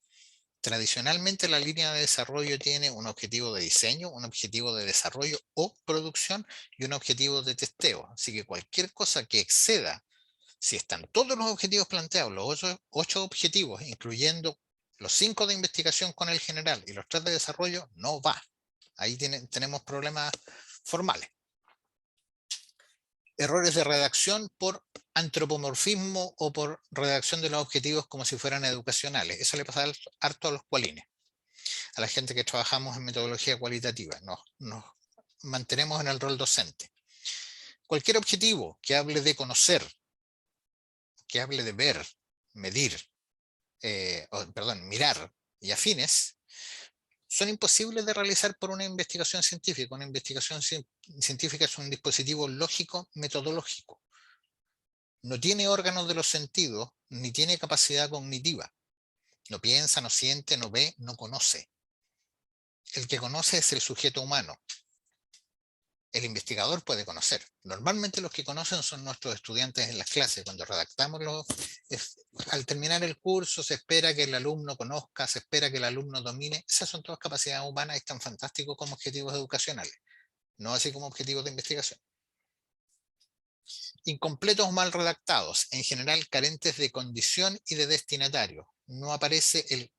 tradicionalmente la línea de desarrollo tiene un objetivo de diseño, un objetivo de desarrollo o producción y un objetivo de testeo. Así que cualquier cosa que exceda, si están todos los objetivos planteados, los 8 objetivos, incluyendo los 5 de investigación con el general y los 3 de desarrollo, no va. Ahí tenemos problemas formales. Errores de redacción por antropomorfismo o por redacción de los objetivos como si fueran educacionales. Eso le pasa harto a los cualines, a la gente que trabajamos en metodología cualitativa. Nos mantenemos en el rol docente. Cualquier objetivo que hable de conocer, que hable de ver, medir, mirar y afines, son imposibles de realizar por una investigación científica. Una investigación científica es un dispositivo lógico metodológico. No tiene órganos de los sentidos, ni tiene capacidad cognitiva. No piensa, no siente, no ve, no conoce. El que conoce es el sujeto humano. El investigador puede conocer. Normalmente los que conocen son nuestros estudiantes en las clases. Cuando redactamos al terminar el curso se espera que el alumno conozca, se espera que el alumno domine. Esas son todas capacidades humanas y tan fantásticos como objetivos educacionales, no así como objetivos de investigación. Incompletos o mal redactados, en general carentes de condición y de destinatario. No aparece el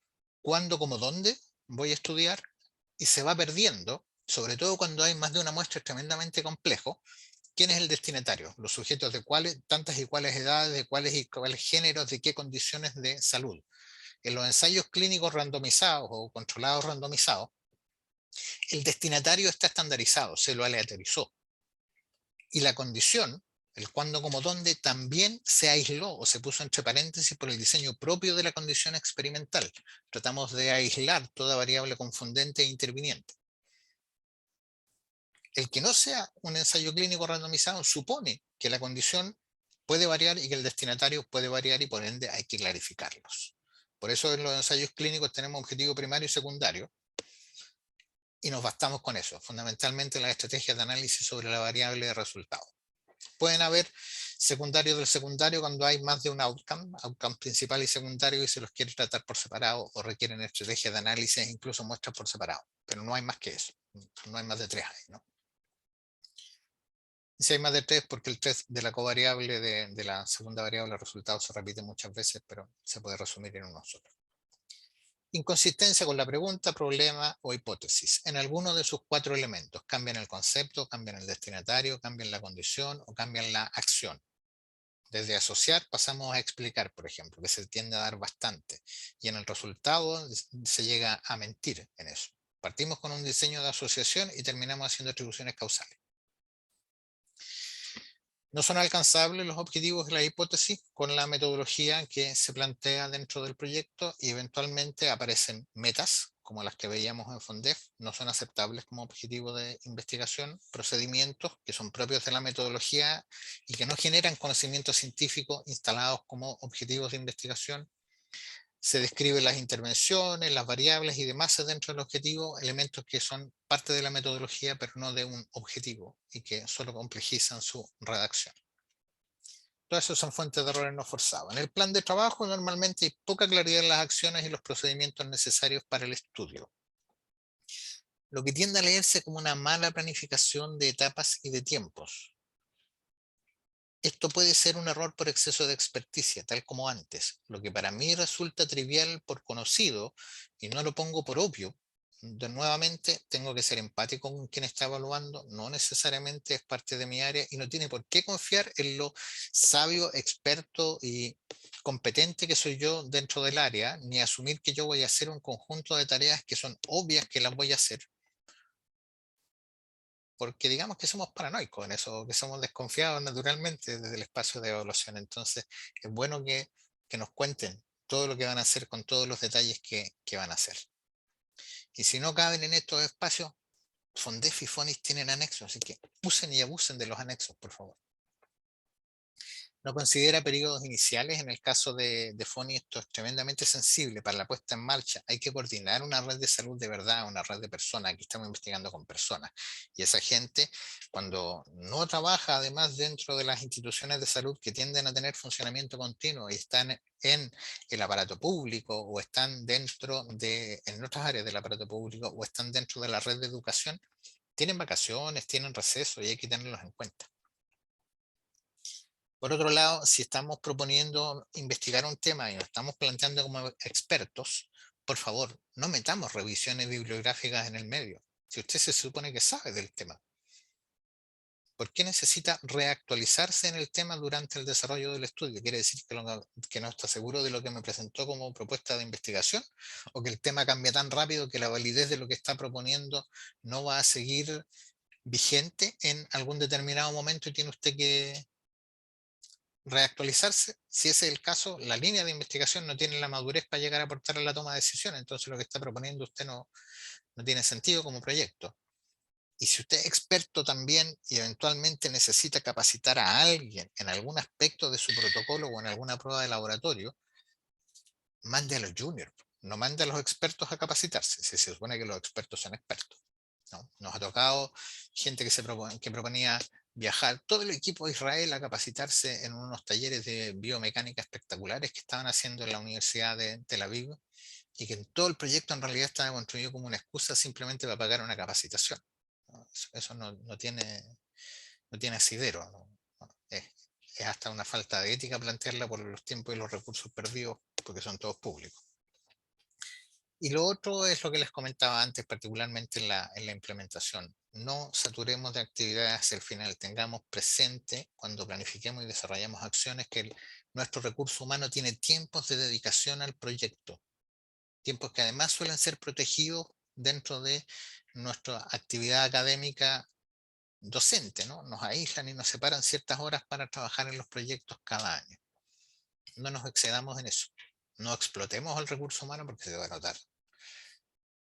cuándo, cómo, dónde voy a estudiar y se va perdiendo, sobre todo cuando hay más de una muestra tremendamente complejo. ¿Quién es el destinatario? Los sujetos de tantas y cuáles edades, de cuáles y cuáles géneros, de qué condiciones de salud. En los ensayos clínicos randomizados o controlados randomizados, el destinatario está estandarizado, se lo aleatorizó. Y la condición, el cuándo, como dónde, también se aisló o se puso entre paréntesis por el diseño propio de la condición experimental. Tratamos de aislar toda variable confundente e interviniente. El que no sea un ensayo clínico randomizado supone que la condición puede variar y que el destinatario puede variar y por ende hay que clarificarlos. Por eso en los ensayos clínicos tenemos objetivo primario y secundario y nos bastamos con eso. Fundamentalmente las estrategias de análisis sobre la variable de resultado. Pueden haber secundarios del secundario cuando hay más de un outcome principal y secundario y se los quiere tratar por separado o requieren estrategias de análisis e incluso muestras por separado. Pero no hay más que eso. No hay más de 3 ahí, ¿no? Si hay más de 3, porque el 3 de la covariable de la segunda variable de resultado se repite muchas veces, pero se puede resumir en uno solo. Inconsistencia con la pregunta, problema o hipótesis. En alguno de sus 4 elementos. Cambian el concepto, cambian el destinatario, cambian la condición o cambian la acción. Desde asociar pasamos a explicar, por ejemplo, que se tiende a dar bastante. Y en el resultado se llega a mentir en eso. Partimos con un diseño de asociación y terminamos haciendo atribuciones causales. No son alcanzables los objetivos de la hipótesis con la metodología que se plantea dentro del proyecto y eventualmente aparecen metas, como las que veíamos en Fondef, no son aceptables como objetivo de investigación, procedimientos que son propios de la metodología y que no generan conocimiento científico instalados como objetivos de investigación. Se describen las intervenciones, las variables y demás dentro del objetivo, elementos que son parte de la metodología pero no de un objetivo y que solo complejizan su redacción. Todas esas son fuentes de errores no forzados. En el plan de trabajo normalmente hay poca claridad en las acciones y los procedimientos necesarios para el estudio, lo que tiende a leerse como una mala planificación de etapas y de tiempos. Esto puede ser un error por exceso de experticia, tal como antes. Lo que para mí resulta trivial por conocido y no lo pongo por obvio, nuevamente tengo que ser empático con quien está evaluando, no necesariamente es parte de mi área y no tiene por qué confiar en lo sabio, experto y competente que soy yo dentro del área, ni asumir que yo voy a hacer un conjunto de tareas que son obvias que las voy a hacer, porque digamos que somos paranoicos en eso, que somos desconfiados naturalmente desde el espacio de evaluación. Entonces, es bueno que nos cuenten todo lo que van a hacer con todos los detalles que van a hacer. Y si no caben en estos espacios, Fondef y Fonis tienen anexos, así que usen y abusen de los anexos, por favor. No considera periodos iniciales. En el caso de FONI esto es tremendamente sensible para la puesta en marcha. Hay que coordinar una red de salud de verdad, una red de personas. Aquí estamos investigando con personas. Y esa gente, cuando no trabaja además dentro de las instituciones de salud que tienden a tener funcionamiento continuo y están en el aparato público o están en otras áreas del aparato público o están dentro de la red de educación, tienen vacaciones, tienen receso y hay que tenerlos en cuenta. Por otro lado, si estamos proponiendo investigar un tema y nos estamos planteando como expertos, por favor, no metamos revisiones bibliográficas en el medio. Si usted se supone que sabe del tema, ¿por qué necesita reactualizarse en el tema durante el desarrollo del estudio? ¿Quiere decir que no está seguro de lo que me presentó como propuesta de investigación? ¿O que el tema cambia tan rápido que la validez de lo que está proponiendo no va a seguir vigente en algún determinado momento y tiene usted que reactualizarse? Si ese es el caso, la línea de investigación no tiene la madurez para llegar a aportar a la toma de decisiones, entonces lo que está proponiendo usted no tiene sentido como proyecto. Y si usted es experto también y eventualmente necesita capacitar a alguien en algún aspecto de su protocolo o en alguna prueba de laboratorio, mande a los juniors, no mande a los expertos a capacitarse, si se supone que los expertos son expertos. ¿No? Nos ha tocado gente que proponía viajar todo el equipo de Israel a capacitarse en unos talleres de biomecánica espectaculares que estaban haciendo en la Universidad de Tel Aviv y que en todo el proyecto en realidad estaba construido como una excusa simplemente para pagar una capacitación. ¿No? Eso no tiene asidero. ¿No? No, es hasta una falta de ética plantearla por los tiempos y los recursos perdidos porque son todos públicos. Y lo otro es lo que les comentaba antes, particularmente en la implementación. No saturemos de actividades hacia el final. Tengamos presente cuando planifiquemos y desarrollamos acciones que nuestro recurso humano tiene tiempos de dedicación al proyecto. Tiempos que además suelen ser protegidos dentro de nuestra actividad académica docente, ¿no? Nos aíslan y nos separan ciertas horas para trabajar en los proyectos cada año. No nos excedamos en eso. No explotemos el recurso humano porque se va a notar.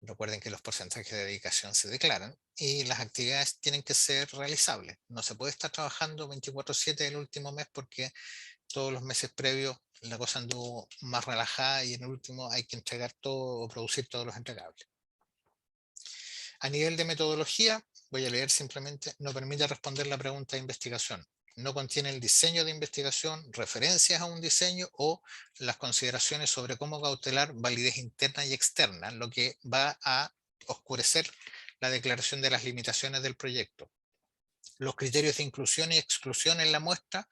Recuerden que los porcentajes de dedicación se declaran y las actividades tienen que ser realizables. No se puede estar trabajando 24/7 el último mes porque todos los meses previos la cosa anduvo más relajada y en el último hay que entregar todo o producir todos los entregables. A nivel de metodología, voy a leer simplemente, no permite responder la pregunta de investigación. No contiene el diseño de investigación, referencias a un diseño o las consideraciones sobre cómo cautelar validez interna y externa, lo que va a oscurecer la declaración de las limitaciones del proyecto. Los criterios de inclusión y exclusión en la muestra,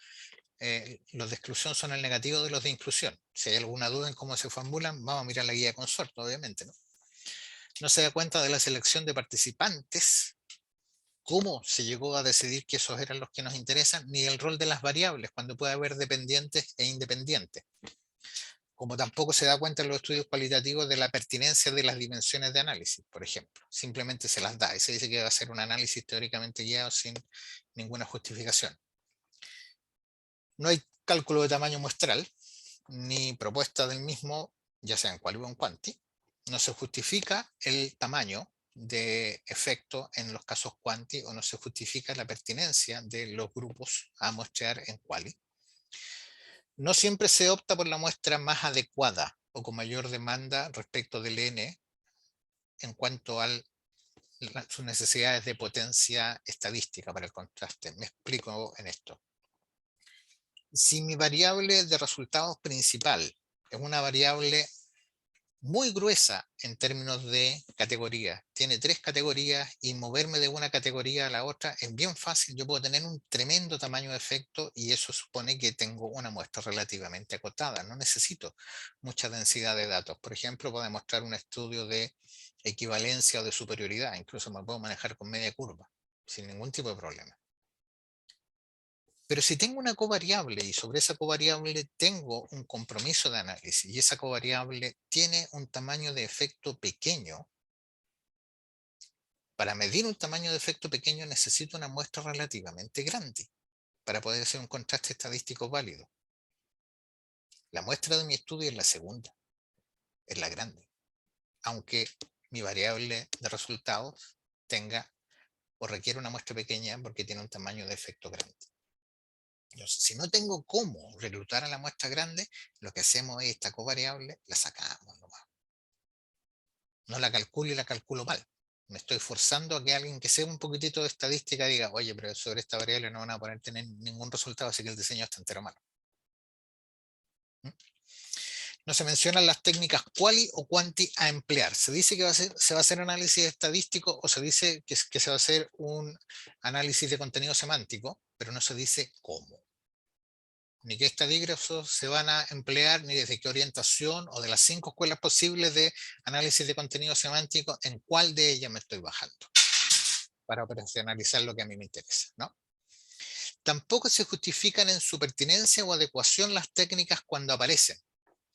los de exclusión son el negativo de los de inclusión. Si hay alguna duda en cómo se formulan, vamos a mirar la guía de consorte, obviamente, ¿no? No se da cuenta de la selección de participantes, cómo se llegó a decidir que esos eran los que nos interesan, ni el rol de las variables, cuando puede haber dependientes e independientes. Como tampoco se da cuenta en los estudios cualitativos de la pertinencia de las dimensiones de análisis, por ejemplo. Simplemente se las da y se dice que va a ser un análisis teóricamente guiado sin ninguna justificación. No hay cálculo de tamaño muestral, ni propuesta del mismo, ya sea en quali o en quanti. No se justifica el tamaño de efecto en los casos quanti o no se justifica la pertinencia de los grupos a muestrear en quali. No siempre se opta por la muestra más adecuada o con mayor demanda respecto del N en cuanto a sus necesidades de potencia estadística para el contraste. Me explico en esto. Si mi variable de resultados principal es una variable muy gruesa en términos de categorías. Tiene 3 categorías y moverme de una categoría a la otra es bien fácil. Yo puedo tener un tremendo tamaño de efecto y eso supone que tengo una muestra relativamente acotada. No necesito mucha densidad de datos. Por ejemplo, puedo mostrar un estudio de equivalencia o de superioridad. Incluso me puedo manejar con media curva sin ningún tipo de problema. Pero si tengo una covariable y sobre esa covariable tengo un compromiso de análisis y esa covariable tiene un tamaño de efecto pequeño, para medir un tamaño de efecto pequeño necesito una muestra relativamente grande para poder hacer un contraste estadístico válido. La muestra de mi estudio es la segunda, es la grande, aunque mi variable de resultados tenga o requiere una muestra pequeña porque tiene un tamaño de efecto grande. Entonces, si no tengo cómo reclutar a la muestra grande, lo que hacemos es esta covariable, la sacamos nomás. No la calculo y la calculo mal. Me estoy forzando a que alguien que sepa un poquitito de estadística diga, oye, pero sobre esta variable no van a poder tener ningún resultado, así que el diseño está entero malo. ¿Mm? No se mencionan las técnicas quali o quanti a emplear. Se dice que se va a hacer análisis estadístico o se dice que se va a hacer un análisis de contenido semántico, pero no se dice cómo. Ni qué estadígrafos se van a emplear, ni desde qué orientación, o de las 5 escuelas posibles de análisis de contenido semántico, en cuál de ellas me estoy bajando para operacionalizar lo que a mí me interesa, ¿no? Tampoco se justifican en su pertinencia o adecuación las técnicas cuando aparecen.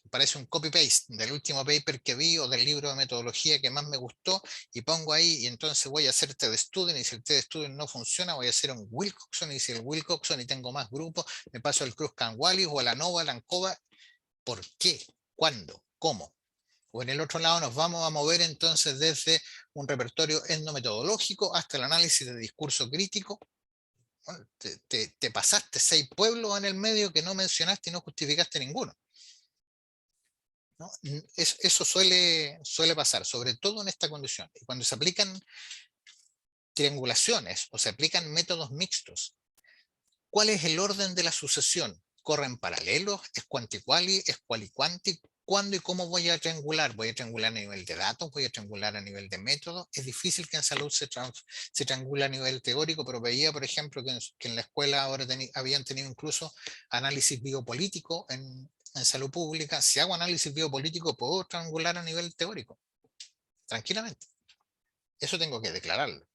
Parece un copy-paste del último paper que vi o del libro de metodología que más me gustó y pongo ahí y entonces voy a hacer TED Student y si el TED Student no funciona voy a hacer un Wilcoxon y si el Wilcoxon y tengo más grupos me paso al Cruz-Wallis o a la Nova, la ANCOVA. ¿Por qué? ¿Cuándo? ¿Cómo? O en el otro lado nos vamos a mover entonces desde un repertorio etnometodológico hasta el análisis de discurso crítico. Bueno, te pasaste 6 pueblos en el medio que no mencionaste y no justificaste ninguno. ¿No? Eso suele pasar, sobre todo en esta condición. Y cuando se aplican triangulaciones o se aplican métodos mixtos, ¿cuál es el orden de la sucesión? ¿Corren paralelos? ¿Es quanti-quali? ¿Es quali-quanti? ¿Cuándo y cómo voy a triangular? ¿Voy a triangular a nivel de datos? ¿Voy a triangular a nivel de método? Es difícil que en salud se triangule a nivel teórico, pero veía, por ejemplo, que en la escuela ahora habían tenido incluso análisis biopolítico en salud pública. Si hago análisis biopolítico, puedo triangular a nivel teórico, tranquilamente. Eso tengo que declararlo.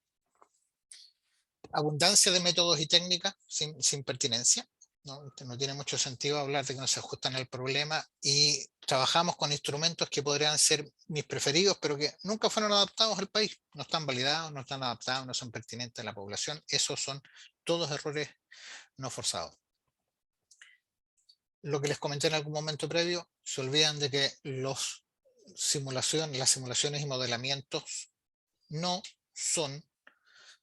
Abundancia de métodos y técnicas sin pertinencia. No tiene mucho sentido hablar de que no se ajustan al problema y trabajamos con instrumentos que podrían ser mis preferidos, pero que nunca fueron adaptados al país. No están validados, no están adaptados, no son pertinentes a la población. Esos son todos errores no forzados. Lo que les comenté en algún momento previo, se olvidan de que las simulaciones y modelamientos no son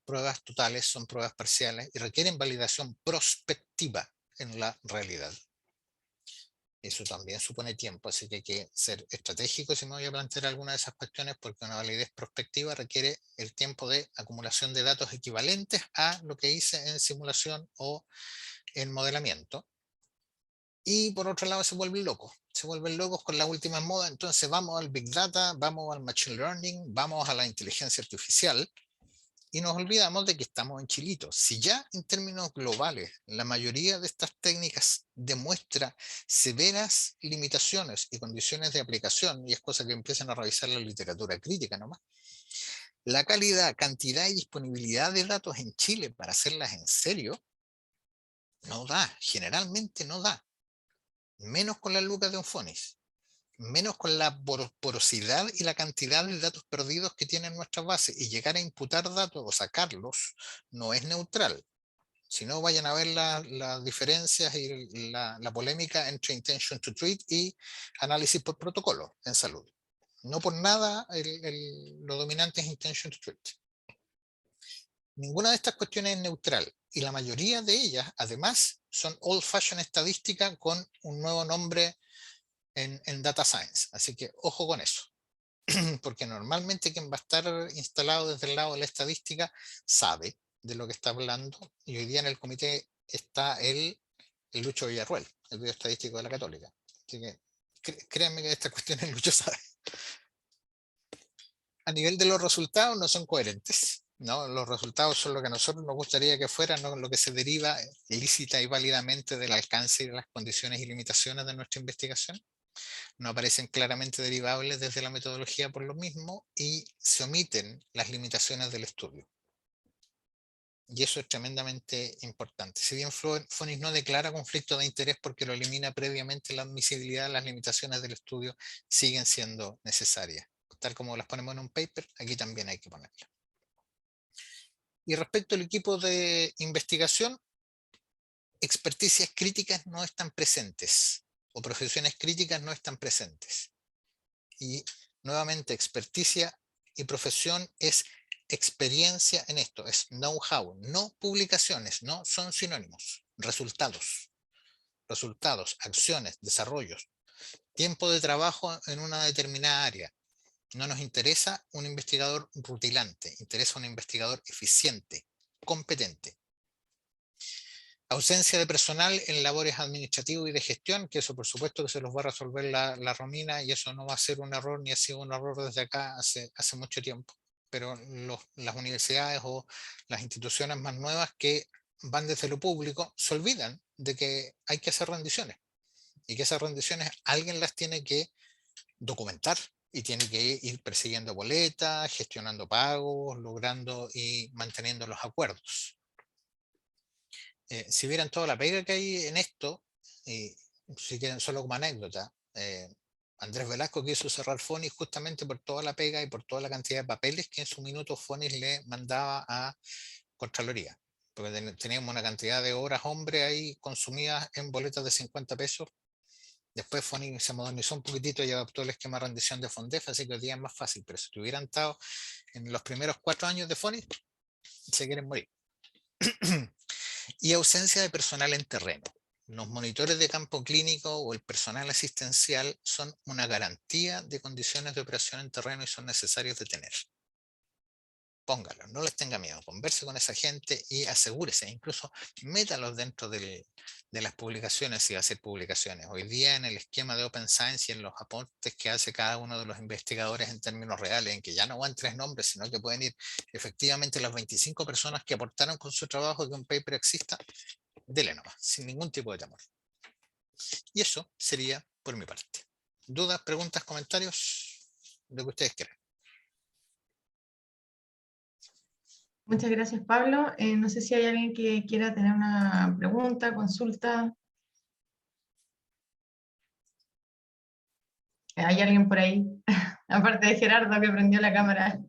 pruebas totales, son pruebas parciales y requieren validación prospectiva en la realidad. Eso también supone tiempo, así que hay que ser estratégico si me voy a plantear alguna de esas cuestiones, porque una validez prospectiva requiere el tiempo de acumulación de datos equivalentes a lo que hice en simulación o en modelamiento. Y por otro lado se vuelven locos con la última moda, entonces vamos al Big Data, vamos al Machine Learning, vamos a la inteligencia artificial, y nos olvidamos de que estamos en chilitos. Si ya en términos globales la mayoría de estas técnicas demuestra severas limitaciones y condiciones de aplicación, y es cosa que empiezan a revisar la literatura crítica nomás, la calidad, cantidad y disponibilidad de datos en Chile para hacerlas en serio no da, generalmente no da, menos con las lucas de Onfonis, menos con la porosidad y la cantidad de datos perdidos que tienen nuestras bases, y llegar a imputar datos o sacarlos no es neutral. Si no, vayan a ver las diferencias y la polémica entre intention to treat y análisis por protocolo en salud. No por nada lo dominante es intention to treat. Ninguna de estas cuestiones es neutral y la mayoría de ellas, además, son old fashion estadística con un nuevo nombre en data science. Así que ojo con eso. Porque normalmente quien va a estar instalado desde el lado de la estadística sabe de lo que está hablando, y hoy día en el comité está el Lucho Villarruel, el bioestadístico de la Católica. Así que créanme que esta cuestión el Lucho sabe. a nivel de los resultados no son coherentes, ¿no? Los resultados son lo que a nosotros nos gustaría que fueran, no lo que se deriva lícita y válidamente del alcance y de las condiciones y limitaciones de nuestra investigación. No aparecen claramente derivables desde la metodología por lo mismo y se omiten las limitaciones del estudio. Y eso es tremendamente importante. Si bien Fonis no declara conflicto de interés porque lo elimina previamente la admisibilidad, las limitaciones del estudio siguen siendo necesarias. Tal como las ponemos en un paper, aquí también hay que ponerlas. Y respecto al equipo de investigación, experticias críticas no están presentes, o profesiones críticas no están presentes. Y nuevamente, experticia y profesión es experiencia en esto, es know-how, no publicaciones, no son sinónimos. Resultados, resultados, acciones, desarrollos, tiempo de trabajo en una determinada área. No nos interesa un investigador rutilante, interesa un investigador eficiente, competente. Ausencia de personal en labores administrativas y de gestión, que eso por supuesto que se los va a resolver la Romina, y eso no va a ser un error ni ha sido un error desde acá hace mucho tiempo. Pero las universidades o las instituciones más nuevas que van desde lo público se olvidan de que hay que hacer rendiciones y que esas rendiciones alguien las tiene que documentar y tiene que ir persiguiendo boletas, gestionando pagos, logrando y manteniendo los acuerdos. Si vieran toda la pega que hay en esto, y si quieren solo como anécdota, Andrés Velasco quiso cerrar Fonis justamente por toda la pega y por toda la cantidad de papeles que en su minuto Fonis le mandaba a Contraloría, porque teníamos una cantidad de horas hombre ahí consumidas en boletas de 50 pesos. Después Fonis se modernizó un poquitito y adoptó el esquema de rendición de Fondef, así que hoy día es más fácil, pero si hubieran estado en los primeros 4 años de Fonis, se quieren morir. Y ausencia de personal en terreno. Los monitores de campo clínico o el personal asistencial son una garantía de condiciones de operación en terreno y son necesarios de tener. Póngalos, no les tenga miedo, converse con esa gente y asegúrese, incluso métalos dentro de las publicaciones si va a hacer publicaciones. Hoy día en el esquema de Open Science y en los aportes que hace cada uno de los investigadores en términos reales, en que ya no van 3 nombres, sino que pueden ir efectivamente las 25 personas que aportaron con su trabajo que un paper exista, dele nomás, sin ningún tipo de temor. Y eso sería por mi parte. ¿Dudas, preguntas, comentarios? Lo que ustedes quieran. Muchas gracias, Pablo. No sé si hay alguien que quiera tener una pregunta, consulta. ¿Hay alguien por ahí? Aparte de Gerardo que prendió la cámara.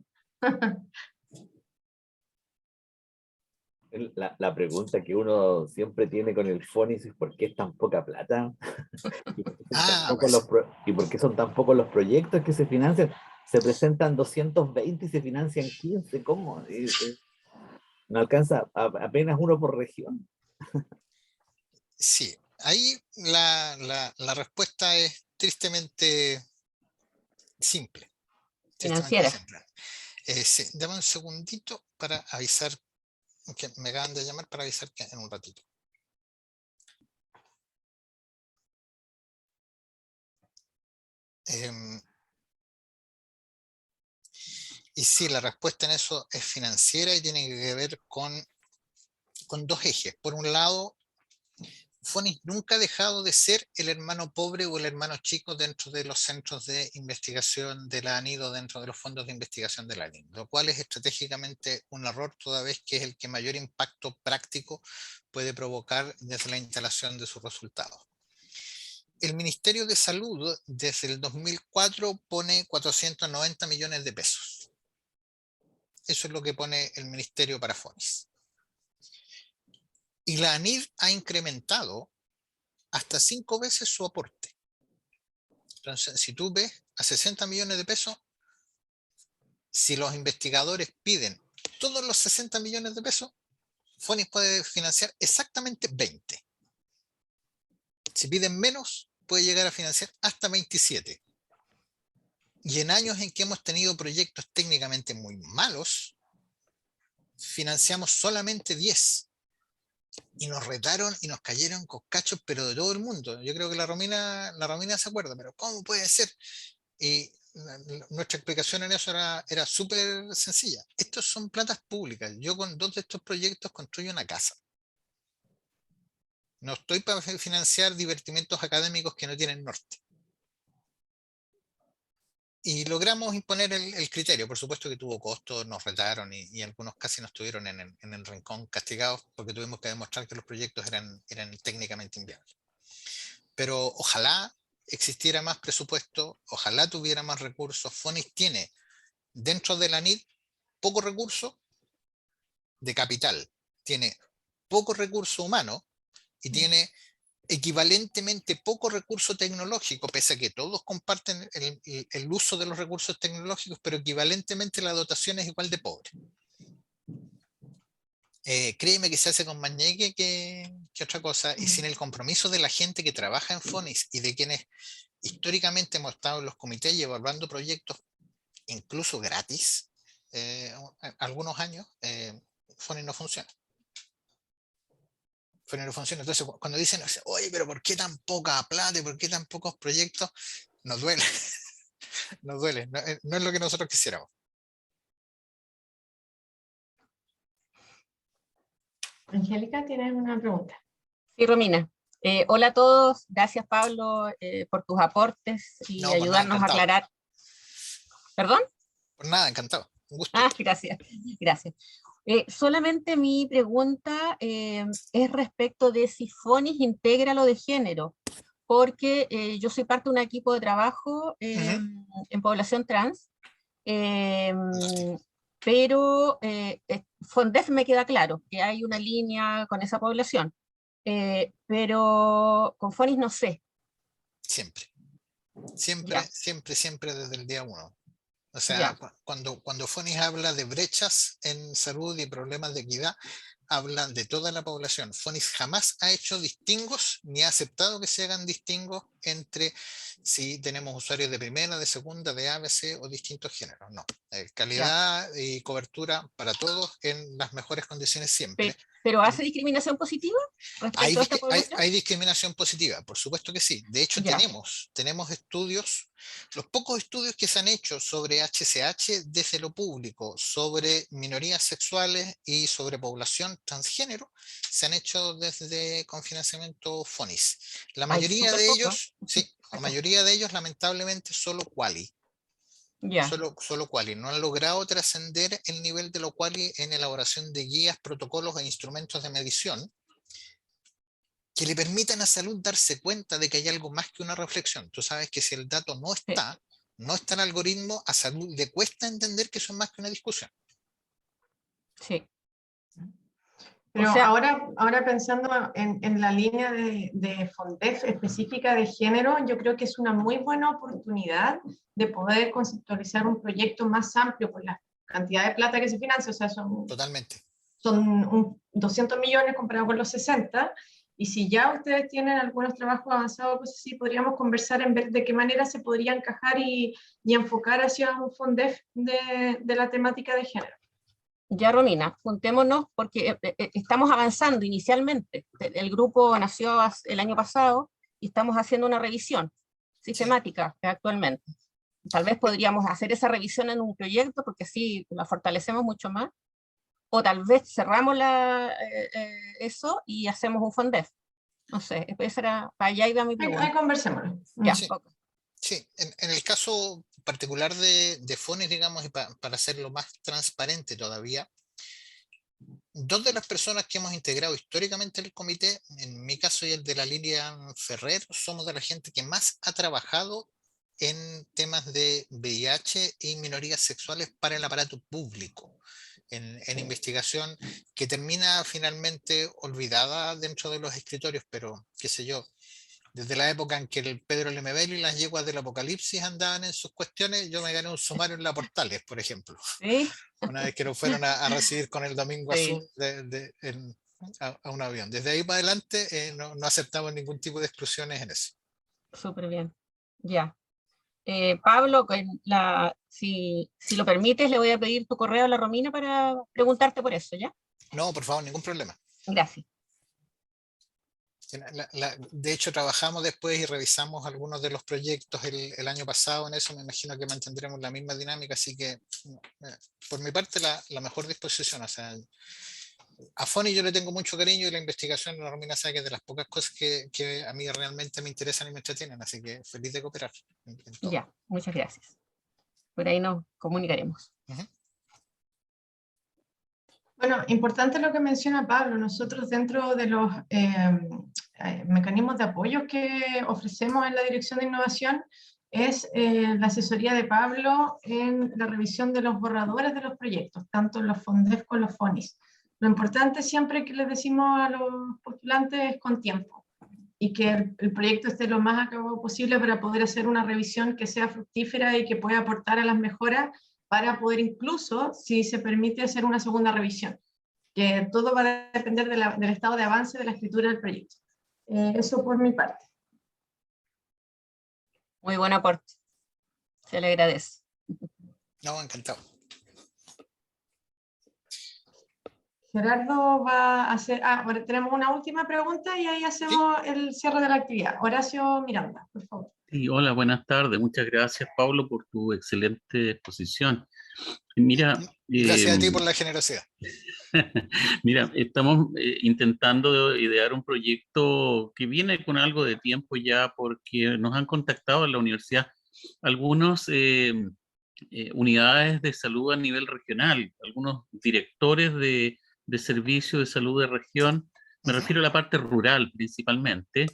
La pregunta que uno siempre tiene con el Fonis es ¿por qué es tan poca plata? Pues. ¿Y por qué son tan pocos los proyectos que se financian? Se presentan 220 y se financian 15. ¿Cómo? No alcanza apenas uno por región. Sí, ahí la respuesta es tristemente simple. Tristemente Financiera. simple. Sí, dame un segundito para avisar, que me acaban de llamar para avisar que en un ratito. Y sí, la respuesta en eso es financiera y tiene que ver con 2 ejes. Por un lado, Fonis nunca ha dejado de ser el hermano pobre o el hermano chico dentro de los centros de investigación de la ANID, dentro de los fondos de investigación de la ANID, lo cual es estratégicamente un error, toda vez que es el que mayor impacto práctico puede provocar desde la instalación de sus resultados. El Ministerio de Salud desde el 2004 pone 490 millones de pesos. Eso es lo que pone el Ministerio para Fonis. Y la ANID ha incrementado hasta 5 veces su aporte. Entonces, si tú ves a 60 millones de pesos, si los investigadores piden todos los 60 millones de pesos, Fonis puede financiar exactamente 20. Si piden menos, puede llegar a financiar hasta 27. Y en años en que hemos tenido proyectos técnicamente muy malos, financiamos solamente 10. Y nos retaron y nos cayeron coscachos, pero de todo el mundo. Yo creo que la Romina se acuerda, pero ¿cómo puede ser? Y nuestra explicación en eso era súper sencilla. Estos son platas públicas. Yo con 2 de estos proyectos construyo una casa. No estoy para financiar divertimentos académicos que no tienen norte. Y logramos imponer el criterio. Por supuesto que tuvo costos, nos retaron y algunos casi nos tuvieron en el rincón castigados porque tuvimos que demostrar que los proyectos eran técnicamente inviables. Pero ojalá existiera más presupuesto, ojalá tuviera más recursos. Fonis tiene dentro de la NID poco recurso de capital, tiene poco recurso humano y tiene equivalentemente poco recurso tecnológico, pese a que todos comparten el uso de los recursos tecnológicos, pero equivalentemente la dotación es igual de pobre. Créeme que se hace con más ñeque que otra cosa, y sin el compromiso de la gente que trabaja en Fonis y de quienes históricamente hemos estado en los comités y evaluando proyectos incluso gratis, algunos años, Fonis no funciona. Fonis no funciona. Entonces, cuando dicen, oye, pero ¿por qué tan poca plata y por qué tan pocos proyectos? Nos duele. Nos duele. No es lo que nosotros quisiéramos. Angélica, ¿tienes una pregunta? Sí, Romina. Hola a todos. Gracias, Pablo, por tus aportes y No, por nada, ayudarnos a encantado. aclarar. ¿Perdón? Por nada, encantado. Un gusto. Gracias. Gracias. Solamente mi pregunta es respecto de si Fonis integra lo de género, porque yo soy parte de un equipo de trabajo en población trans, pero Fondef me queda claro que hay una línea con esa población, pero con Fonis no sé. Siempre. Siempre, Ya. siempre desde el día 1. O sea, Ya. cuando Fonis habla de brechas en salud y problemas de equidad, hablan de toda la población. Fonis jamás ha hecho distingos ni ha aceptado que se hagan distingos entre si tenemos usuarios de primera, de segunda, de A, B, C o distintos géneros. No. Calidad y cobertura para todos en las mejores condiciones siempre. ¿Pero hace discriminación positiva respecto a esta población? Hay discriminación positiva, por supuesto que sí. De hecho, Ya. tenemos estudios, los pocos estudios que se han hecho sobre HCH desde lo público, sobre minorías sexuales y sobre población transgénero, se han hecho desde con financiamiento Fonis. La mayoría de ellos, sí, la mayoría de ellos lamentablemente solo Quali. Ya. Solo Quali. No han logrado trascender el nivel de lo Quali en elaboración de guías, protocolos e instrumentos de medición que le permitan a salud darse cuenta de que hay algo más que una reflexión. Tú sabes que si el dato no está en algoritmo, a salud le cuesta entender que eso es más que una discusión. Sí. Pero O sea, ahora pensando en la línea de Fondef específica de género, yo creo que es una muy buena oportunidad de poder conceptualizar un proyecto más amplio por la cantidad de plata que se financia. O sea, Totalmente. Son 200 millones comparado con los 60, y si ya ustedes tienen algunos trabajos avanzados, pues sí, podríamos conversar en ver de qué manera se podría encajar y enfocar hacia un Fondef de la temática de género. ya, Romina, juntémonos porque estamos avanzando inicialmente. El grupo nació el año pasado y estamos haciendo una revisión sistemática actualmente. Tal vez podríamos hacer esa revisión en un proyecto porque así la fortalecemos mucho más. O tal vez cerramos eso y hacemos un Fondef. No sé, para allá iba mi pregunta. Ahí conversémoslo. Ya, Sí. okay. Sí, en el caso particular de Fonis, digamos, y para hacerlo más transparente todavía, 2 de las personas que hemos integrado históricamente el comité, en mi caso y el de la Lilian Ferrer, somos de la gente que más ha trabajado en temas de VIH y minorías sexuales para el aparato público, en investigación que termina finalmente olvidada dentro de los escritorios, pero qué sé yo. Desde la época en que el Pedro Lemebel y las yeguas del apocalipsis andaban en sus cuestiones, yo me gané un sumario en la Portales, por ejemplo. ¿Sí? Una vez que nos fueron a recibir con el Domingo Sí. Azul a un avión. Desde ahí para adelante no aceptamos ningún tipo de exclusiones en eso. Súper bien. Ya. Pablo, si lo permites, le voy a pedir tu correo a la Romina para preguntarte por eso, ¿ya? No, por favor, ningún problema. Gracias. De hecho, trabajamos después y revisamos algunos de los proyectos el año pasado en eso. Me imagino que mantendremos la misma dinámica, así que por mi parte la mejor disposición. O sea, a FONI yo le tengo mucho cariño y la investigación, la Romina sabe que es de las pocas cosas que a mí realmente me interesan y me entretienen, así que feliz de cooperar en todo. Ya, muchas gracias. Por ahí nos comunicaremos. Bueno, importante lo que menciona Pablo. Nosotros dentro de los mecanismos de apoyo que ofrecemos en la Dirección de Innovación es la asesoría de Pablo en la revisión de los borradores de los proyectos, tanto los FONDEF como los FONIS. Lo importante siempre que les decimos a los postulantes es con tiempo y que el proyecto esté lo más acabado posible para poder hacer una revisión que sea fructífera y que pueda aportar a las mejoras para poder incluso, si se permite, hacer una segunda revisión, que todo va a depender del estado de avance de la escritura del proyecto. Eso por mi parte. Muy buen aporte. Se le agradece. No, encantado. Gerardo va a hacer... ahora tenemos una última pregunta y ahí hacemos el cierre de la actividad. Horacio Miranda, por favor. Sí, hola, buenas tardes. Muchas gracias, Pablo, por tu excelente exposición. Mira, gracias a ti por la generosidad. Mira, estamos intentando idear un proyecto que viene con algo de tiempo ya, porque nos han contactado en la universidad algunos unidades de salud a nivel regional, algunos directores de servicios de salud de región. Me refiero a la parte rural principalmente.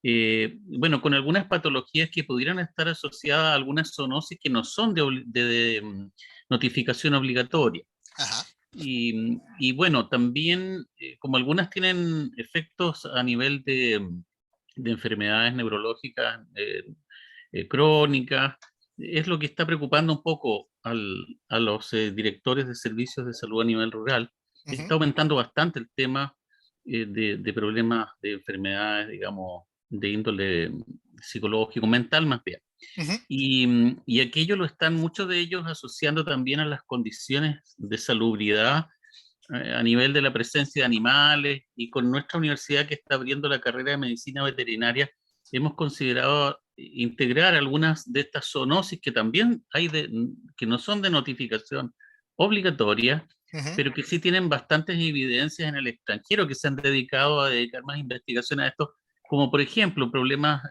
Bueno, con algunas patologías que pudieran estar asociadas a algunas zoonosis que no son de notificación obligatoria. Ajá. Y bueno, también como algunas tienen efectos a nivel de enfermedades neurológicas crónicas, es lo que está preocupando un poco a los directores de servicios de salud a nivel rural. Está aumentando bastante el tema de problemas de enfermedades, digamos, de índole psicológico, mental más bien. Y aquello lo están muchos de ellos asociando también a las condiciones de salubridad a nivel de la presencia de animales, y con nuestra universidad que está abriendo la carrera de medicina veterinaria hemos considerado integrar algunas de estas zoonosis que también hay que no son de notificación obligatoria, pero que sí tienen bastantes evidencias en el extranjero que se han dedicado a dedicar más investigación a esto, como por ejemplo problemas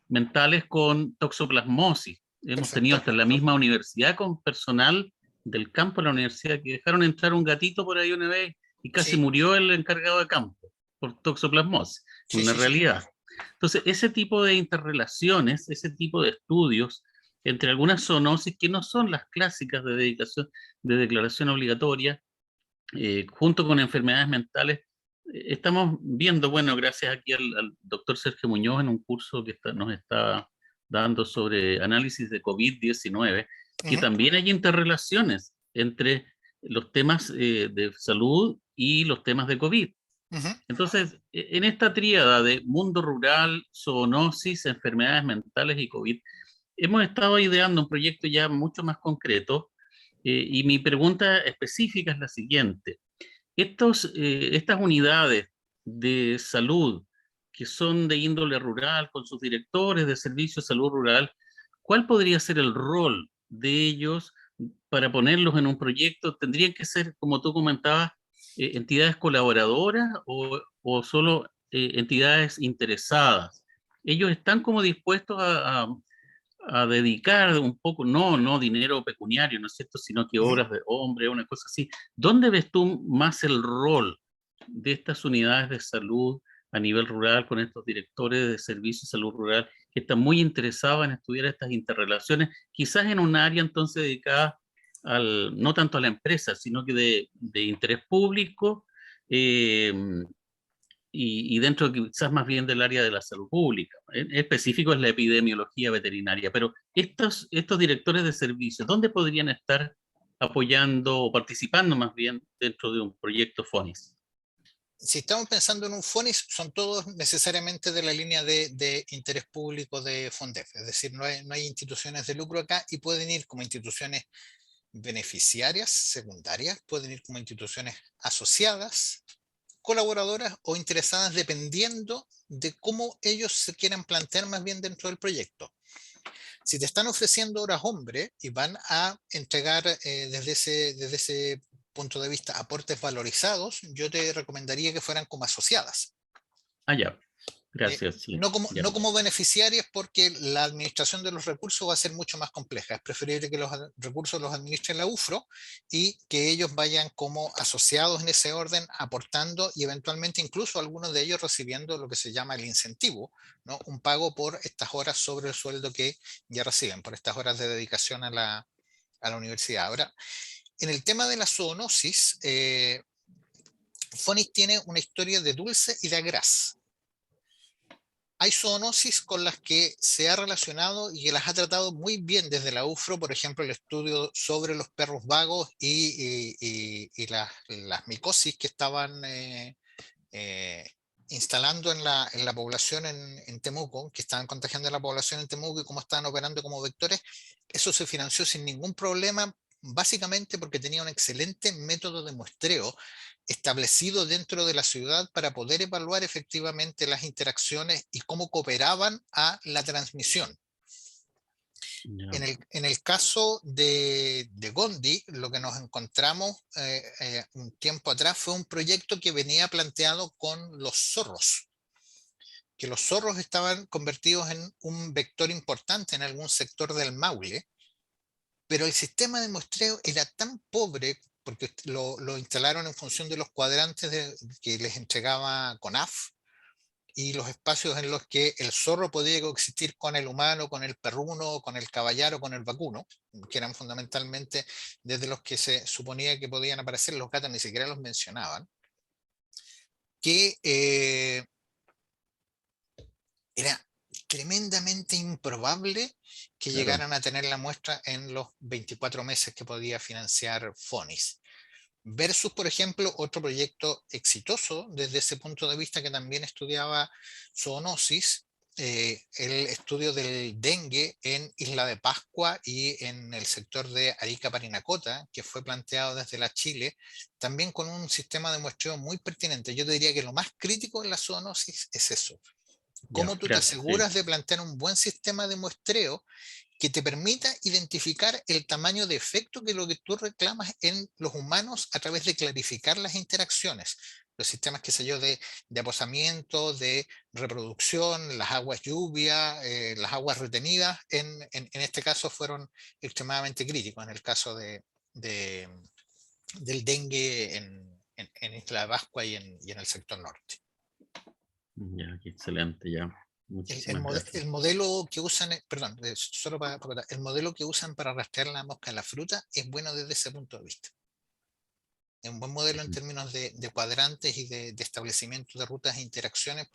mentales con toxoplasmosis. Hemos tenido hasta en la misma universidad con personal del campo de la universidad que dejaron entrar un gatito por ahí una vez y casi murió el encargado de campo por toxoplasmosis, una realidad. Entonces, ese tipo de interrelaciones, ese tipo de estudios entre algunas zoonosis que no son las clásicas de declaración obligatoria, junto con enfermedades mentales, estamos viendo, bueno, gracias aquí al doctor Sergio Muñoz en un curso que nos está dando sobre análisis de COVID-19, que también hay interrelaciones entre los temas de salud y los temas de COVID. Entonces, en esta tríada de mundo rural, zoonosis, enfermedades mentales y COVID, hemos estado ideando un proyecto ya mucho más concreto, y mi pregunta específica es la siguiente. Estas unidades de salud que son de índole rural, con sus directores de servicios de salud rural, ¿cuál podría ser el rol de ellos para ponerlos en un proyecto? ¿Tendrían que ser, como tú comentabas, entidades colaboradoras o solo entidades interesadas? Ellos están como dispuestos a dedicar un poco, no dinero pecuniario, ¿no es cierto?, sino que obras de hombre, una cosa así. ¿Dónde ves tú más el rol de estas unidades de salud a nivel rural, con estos directores de servicios de salud rural que están muy interesados en estudiar estas interrelaciones, quizás en un área entonces dedicada no tanto a la empresa, sino que de interés público, y dentro quizás más bien del área de la salud pública? En específico es la epidemiología veterinaria, pero estos directores de servicios, ¿dónde podrían estar apoyando o participando más bien dentro de un proyecto FONIS? Si estamos pensando en un FONIS, son todos necesariamente de la línea de interés público de FONDEF, es decir, no hay instituciones de lucro acá, y pueden ir como instituciones beneficiarias secundarias, pueden ir como instituciones asociadas colaboradoras o interesadas dependiendo de cómo ellos se quieran plantear más bien dentro del proyecto. Si te están ofreciendo horas hombre y van a entregar desde ese punto de vista aportes valorizados, yo te recomendaría que fueran como asociadas. Ah, ya. Gracias, sí. No Ya. como beneficiarias, porque la administración de los recursos va a ser mucho más compleja. Es preferible que los recursos los administre la UFRO y que ellos vayan como asociados en ese orden, aportando y eventualmente incluso algunos de ellos recibiendo lo que se llama el incentivo, ¿no? Un pago por estas horas sobre el sueldo que ya reciben, por estas horas de dedicación a la universidad. Ahora, en el tema de la zoonosis, Fonis tiene una historia de dulce y de agraz. Hay zoonosis con las que se ha relacionado y que las ha tratado muy bien desde la UFRO, por ejemplo, el estudio sobre los perros vagos y las micosis que estaban instalando en la población en Temuco, que estaban contagiando a la población en Temuco y cómo estaban operando como vectores. Eso se financió sin ningún problema, básicamente porque tenía un excelente método de muestreo establecido dentro de la ciudad para poder evaluar efectivamente las interacciones y cómo cooperaban a la transmisión. Ya. En el caso de Gondi, lo que nos encontramos un tiempo atrás fue un proyecto que venía planteado con los zorros, que los zorros estaban convertidos en un vector importante en algún sector del Maule, pero el sistema de muestreo era tan pobre porque lo instalaron en función de los cuadrantes que les entregaba CONAF y los espacios en los que el zorro podía coexistir con el humano, con el perruno, con el caballar o con el vacuno, que eran fundamentalmente desde los que se suponía que podían aparecer. Los gatos ni siquiera los mencionaban, que era tremendamente improbable que Claro. llegaran a tener la muestra en los 24 meses que podía financiar Fonis. Versus, por ejemplo, otro proyecto exitoso desde ese punto de vista que también estudiaba zoonosis, el estudio del dengue en Isla de Pascua y en el sector de Arica Parinacota, que fue planteado desde la Chile, también con un sistema de muestreo muy pertinente. Yo te diría que lo más crítico en la zoonosis es eso. Ya, Cómo tú te gracias, sí. aseguras de plantear un buen sistema de muestreo que te permita identificar el tamaño de efecto que lo que tú reclamas en los humanos a través de clarificar las interacciones. Los sistemas, qué sé yo, de aposamiento, de reproducción, las aguas lluvia, las aguas retenidas, en este caso fueron extremadamente críticos, en el caso del dengue en Isla de Pascua y en el sector norte. Ya, qué excelente, ya. Muchísimas gracias. El modelo que usan, perdón, solo para acotar, el modelo que usan para rastrear la mosca en la fruta es bueno desde ese punto de vista. Es un buen modelo en términos de cuadrantes y de establecimiento de rutas e interacciones,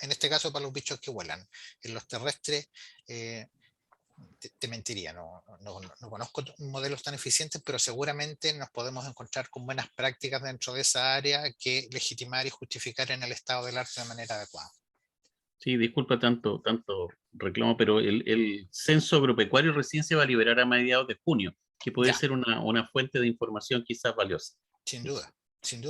en este caso para los bichos que vuelan. En los terrestres te mentiría, no conozco modelos tan eficientes, pero seguramente nos podemos encontrar con buenas prácticas dentro de esa área que legitimar y justificar en el estado del arte de manera adecuada. Sí, disculpa tanto reclamo, pero el censo agropecuario recién se va a liberar a mediados de junio, que puede Ya. ser una fuente de información quizás valiosa. Sin duda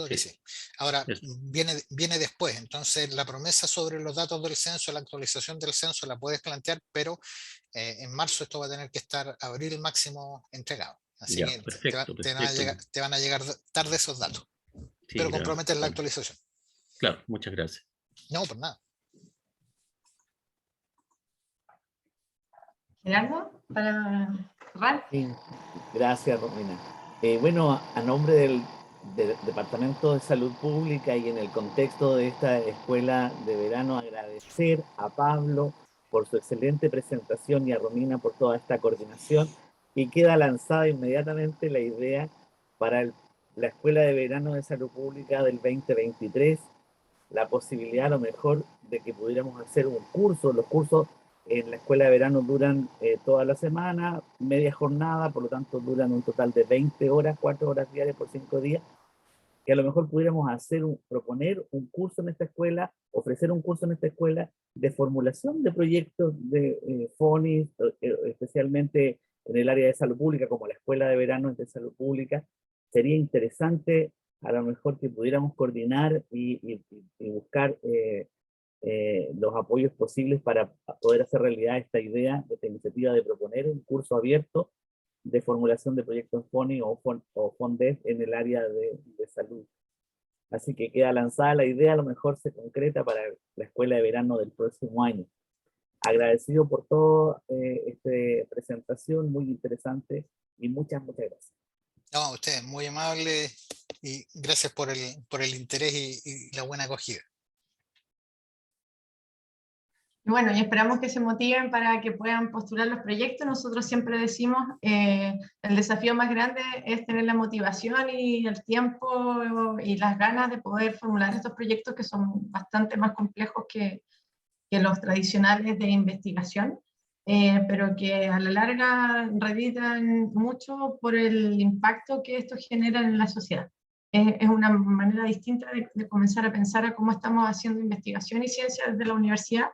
que Sí. sí. Ahora, Eso. viene después, entonces la promesa sobre los datos del censo, la actualización del censo la puedes plantear, pero en marzo esto va a tener que estar abril máximo entregado. Así Ya, que perfecto. te van a llegar tarde esos datos, Sí, pero gracias. comprometen la actualización. Claro, muchas gracias. No, por nada. Gerardo, para cerrar. Sí, gracias, Romina. Bueno, a nombre del Departamento de Salud Pública y en el contexto de esta escuela de verano, agradecer a Pablo por su excelente presentación y a Romina por toda esta coordinación. Y queda lanzada inmediatamente la idea para la Escuela de Verano de Salud Pública del 2023, la posibilidad a lo mejor de que pudiéramos hacer un curso. Los cursos en la escuela de verano duran toda la semana, media jornada, por lo tanto duran un total de 20 horas, 4 horas diarias por 5 días, que a lo mejor pudiéramos proponer un curso en esta escuela, ofrecer un curso en esta escuela de formulación de proyectos de Fonis, especialmente en el área de salud pública, como la escuela de verano de salud pública. Sería interesante a lo mejor que pudiéramos coordinar y buscar los apoyos posibles para poder hacer realidad esta idea, esta iniciativa de proponer un curso abierto de formulación de proyectos FONI o FONDEF en el área de salud. Así que queda lanzada la idea, a lo mejor se concreta para la escuela de verano del próximo año. Agradecido por toda esta presentación, muy interesante, y muchas gracias. No, ustedes muy amables y gracias por el interés y la buena acogida. Bueno, y esperamos que se motiven para que puedan postular los proyectos. Nosotros siempre decimos, el desafío más grande es tener la motivación y el tiempo y las ganas de poder formular estos proyectos que son bastante más complejos que los tradicionales de investigación, pero que a la larga reeditan mucho por el impacto que esto genera en la sociedad. Es una manera distinta de comenzar a pensar a cómo estamos haciendo investigación y ciencia desde la universidad,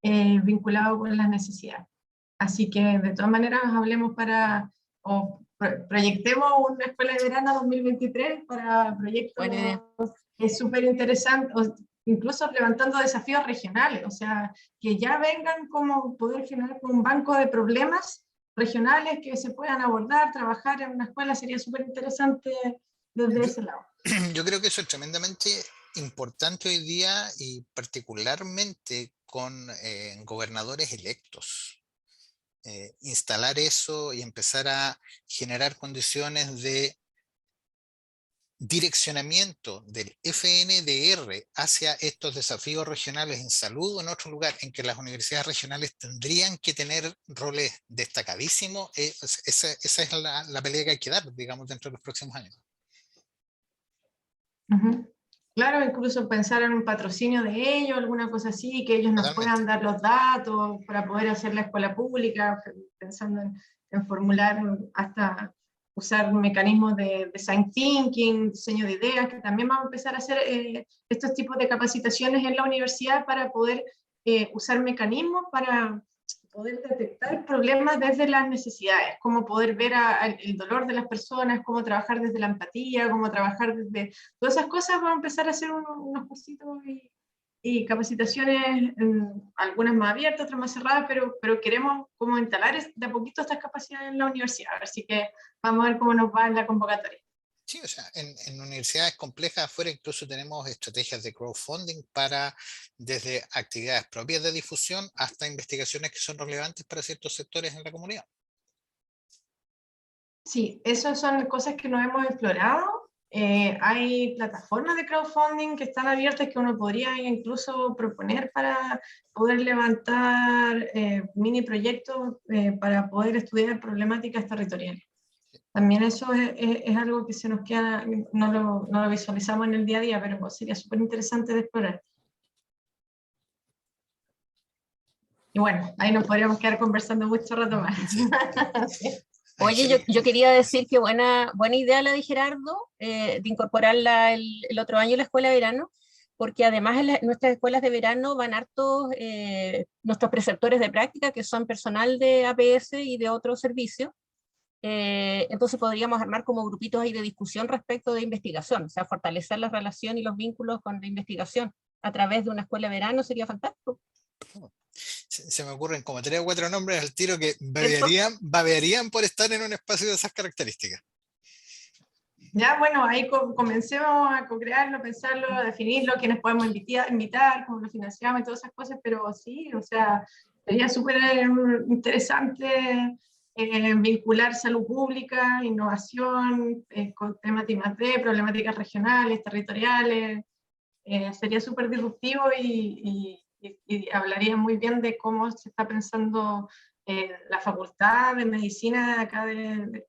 vinculado con las necesidades. Así que de todas maneras hablemos proyectemos una escuela de verano 2023 para proyectos súper interesantes, incluso levantando desafíos regionales, o sea, que ya vengan como poder generar un banco de problemas regionales que se puedan abordar, trabajar en una escuela sería súper interesante desde ese lado. Yo creo que eso es tremendamente importante hoy día y particularmente con gobernadores electos. Instalar eso y empezar a generar condiciones de direccionamiento del FNDR hacia estos desafíos regionales en salud o en otro lugar en que las universidades regionales tendrían que tener roles destacadísimos, esa es la pelea que hay que dar, digamos, dentro de los próximos años. Claro, incluso pensar en un patrocinio de ellos, alguna cosa así, que ellos nos puedan dar los datos para poder hacer la escuela pública, pensando en formular hasta usar mecanismos de design thinking, diseño de ideas, que también vamos a empezar a hacer estos tipos de capacitaciones en la universidad para poder usar mecanismos para poder detectar problemas desde las necesidades, cómo poder ver el dolor de las personas, cómo trabajar desde la empatía, cómo trabajar desde todas esas cosas. Vamos a empezar a hacer unos cursitos y capacitaciones, algunas más abiertas, otras más cerradas, pero queremos como instalar de a poquito estas capacidades en la universidad, así que vamos a ver cómo nos va en la convocatoria. Sí, o sea, en universidades complejas afuera incluso tenemos estrategias de crowdfunding para desde actividades propias de difusión hasta investigaciones que son relevantes para ciertos sectores en la comunidad. Sí, esas son cosas que no hemos explorado. Hay plataformas de crowdfunding que están abiertas que uno podría incluso proponer para poder levantar mini proyectos para poder estudiar problemáticas territoriales. También eso es algo que se nos queda, no lo visualizamos en el día a día, pero sería súper interesante de explorar. Y bueno, ahí nos podríamos quedar conversando mucho rato más. Sí. Oye, yo quería decir que buena idea la de Gerardo, de incorporarla el otro año en la escuela de verano, porque además en nuestras escuelas de verano van hartos nuestros preceptores de práctica, que son personal de APS y de otros servicios. Entonces podríamos armar como grupitos ahí de discusión respecto de investigación, o sea, fortalecer la relación y los vínculos con la investigación a través de una escuela de verano sería fantástico. Se me ocurren como 3 o 4 nombres al tiro que babearían por estar en un espacio de esas características. Ya, bueno, ahí comencemos a co-crearlo, pensarlo, a definirlo, quiénes podemos invitar, cómo lo financiamos y todas esas cosas, pero sí, o sea, sería súper interesante vincular salud pública, innovación, con temas de I+D, problemáticas regionales, territoriales, sería súper disruptivo y hablaría muy bien de cómo se está pensando la facultad de medicina acá en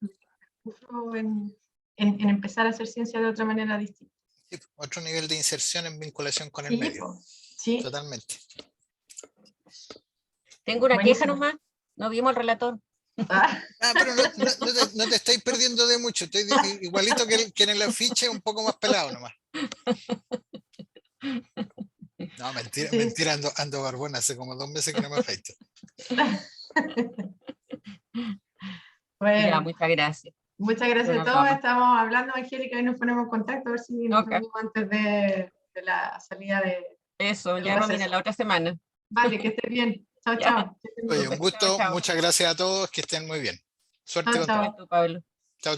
empezar a hacer ciencia de otra manera distinta. Sí, otro nivel de inserción en vinculación con el medio. Sí. Totalmente. Tengo una queja nomás, no vimos el relator. Pero no te estáis perdiendo de mucho, estoy igualito que en el afiche, un poco más pelado nomás. No, mentira, ando barbón, hace como 2 meses que no me afeito. Bueno. Ya, muchas gracias. Muchas gracias Bueno, a todos. vamos. Estamos hablando, Angélica, y nos ponemos en contacto a ver si nos Ok. reunimos antes de la salida de... Eso, El ya Romina, receso. la otra semana. Vale, que estés bien. Chao, Ya. chao. Que estén muy Oye, bien. un gusto, chao. muchas gracias a todos, que estén muy bien. Suerte Chao, con chao. todo. Tú, Pablo.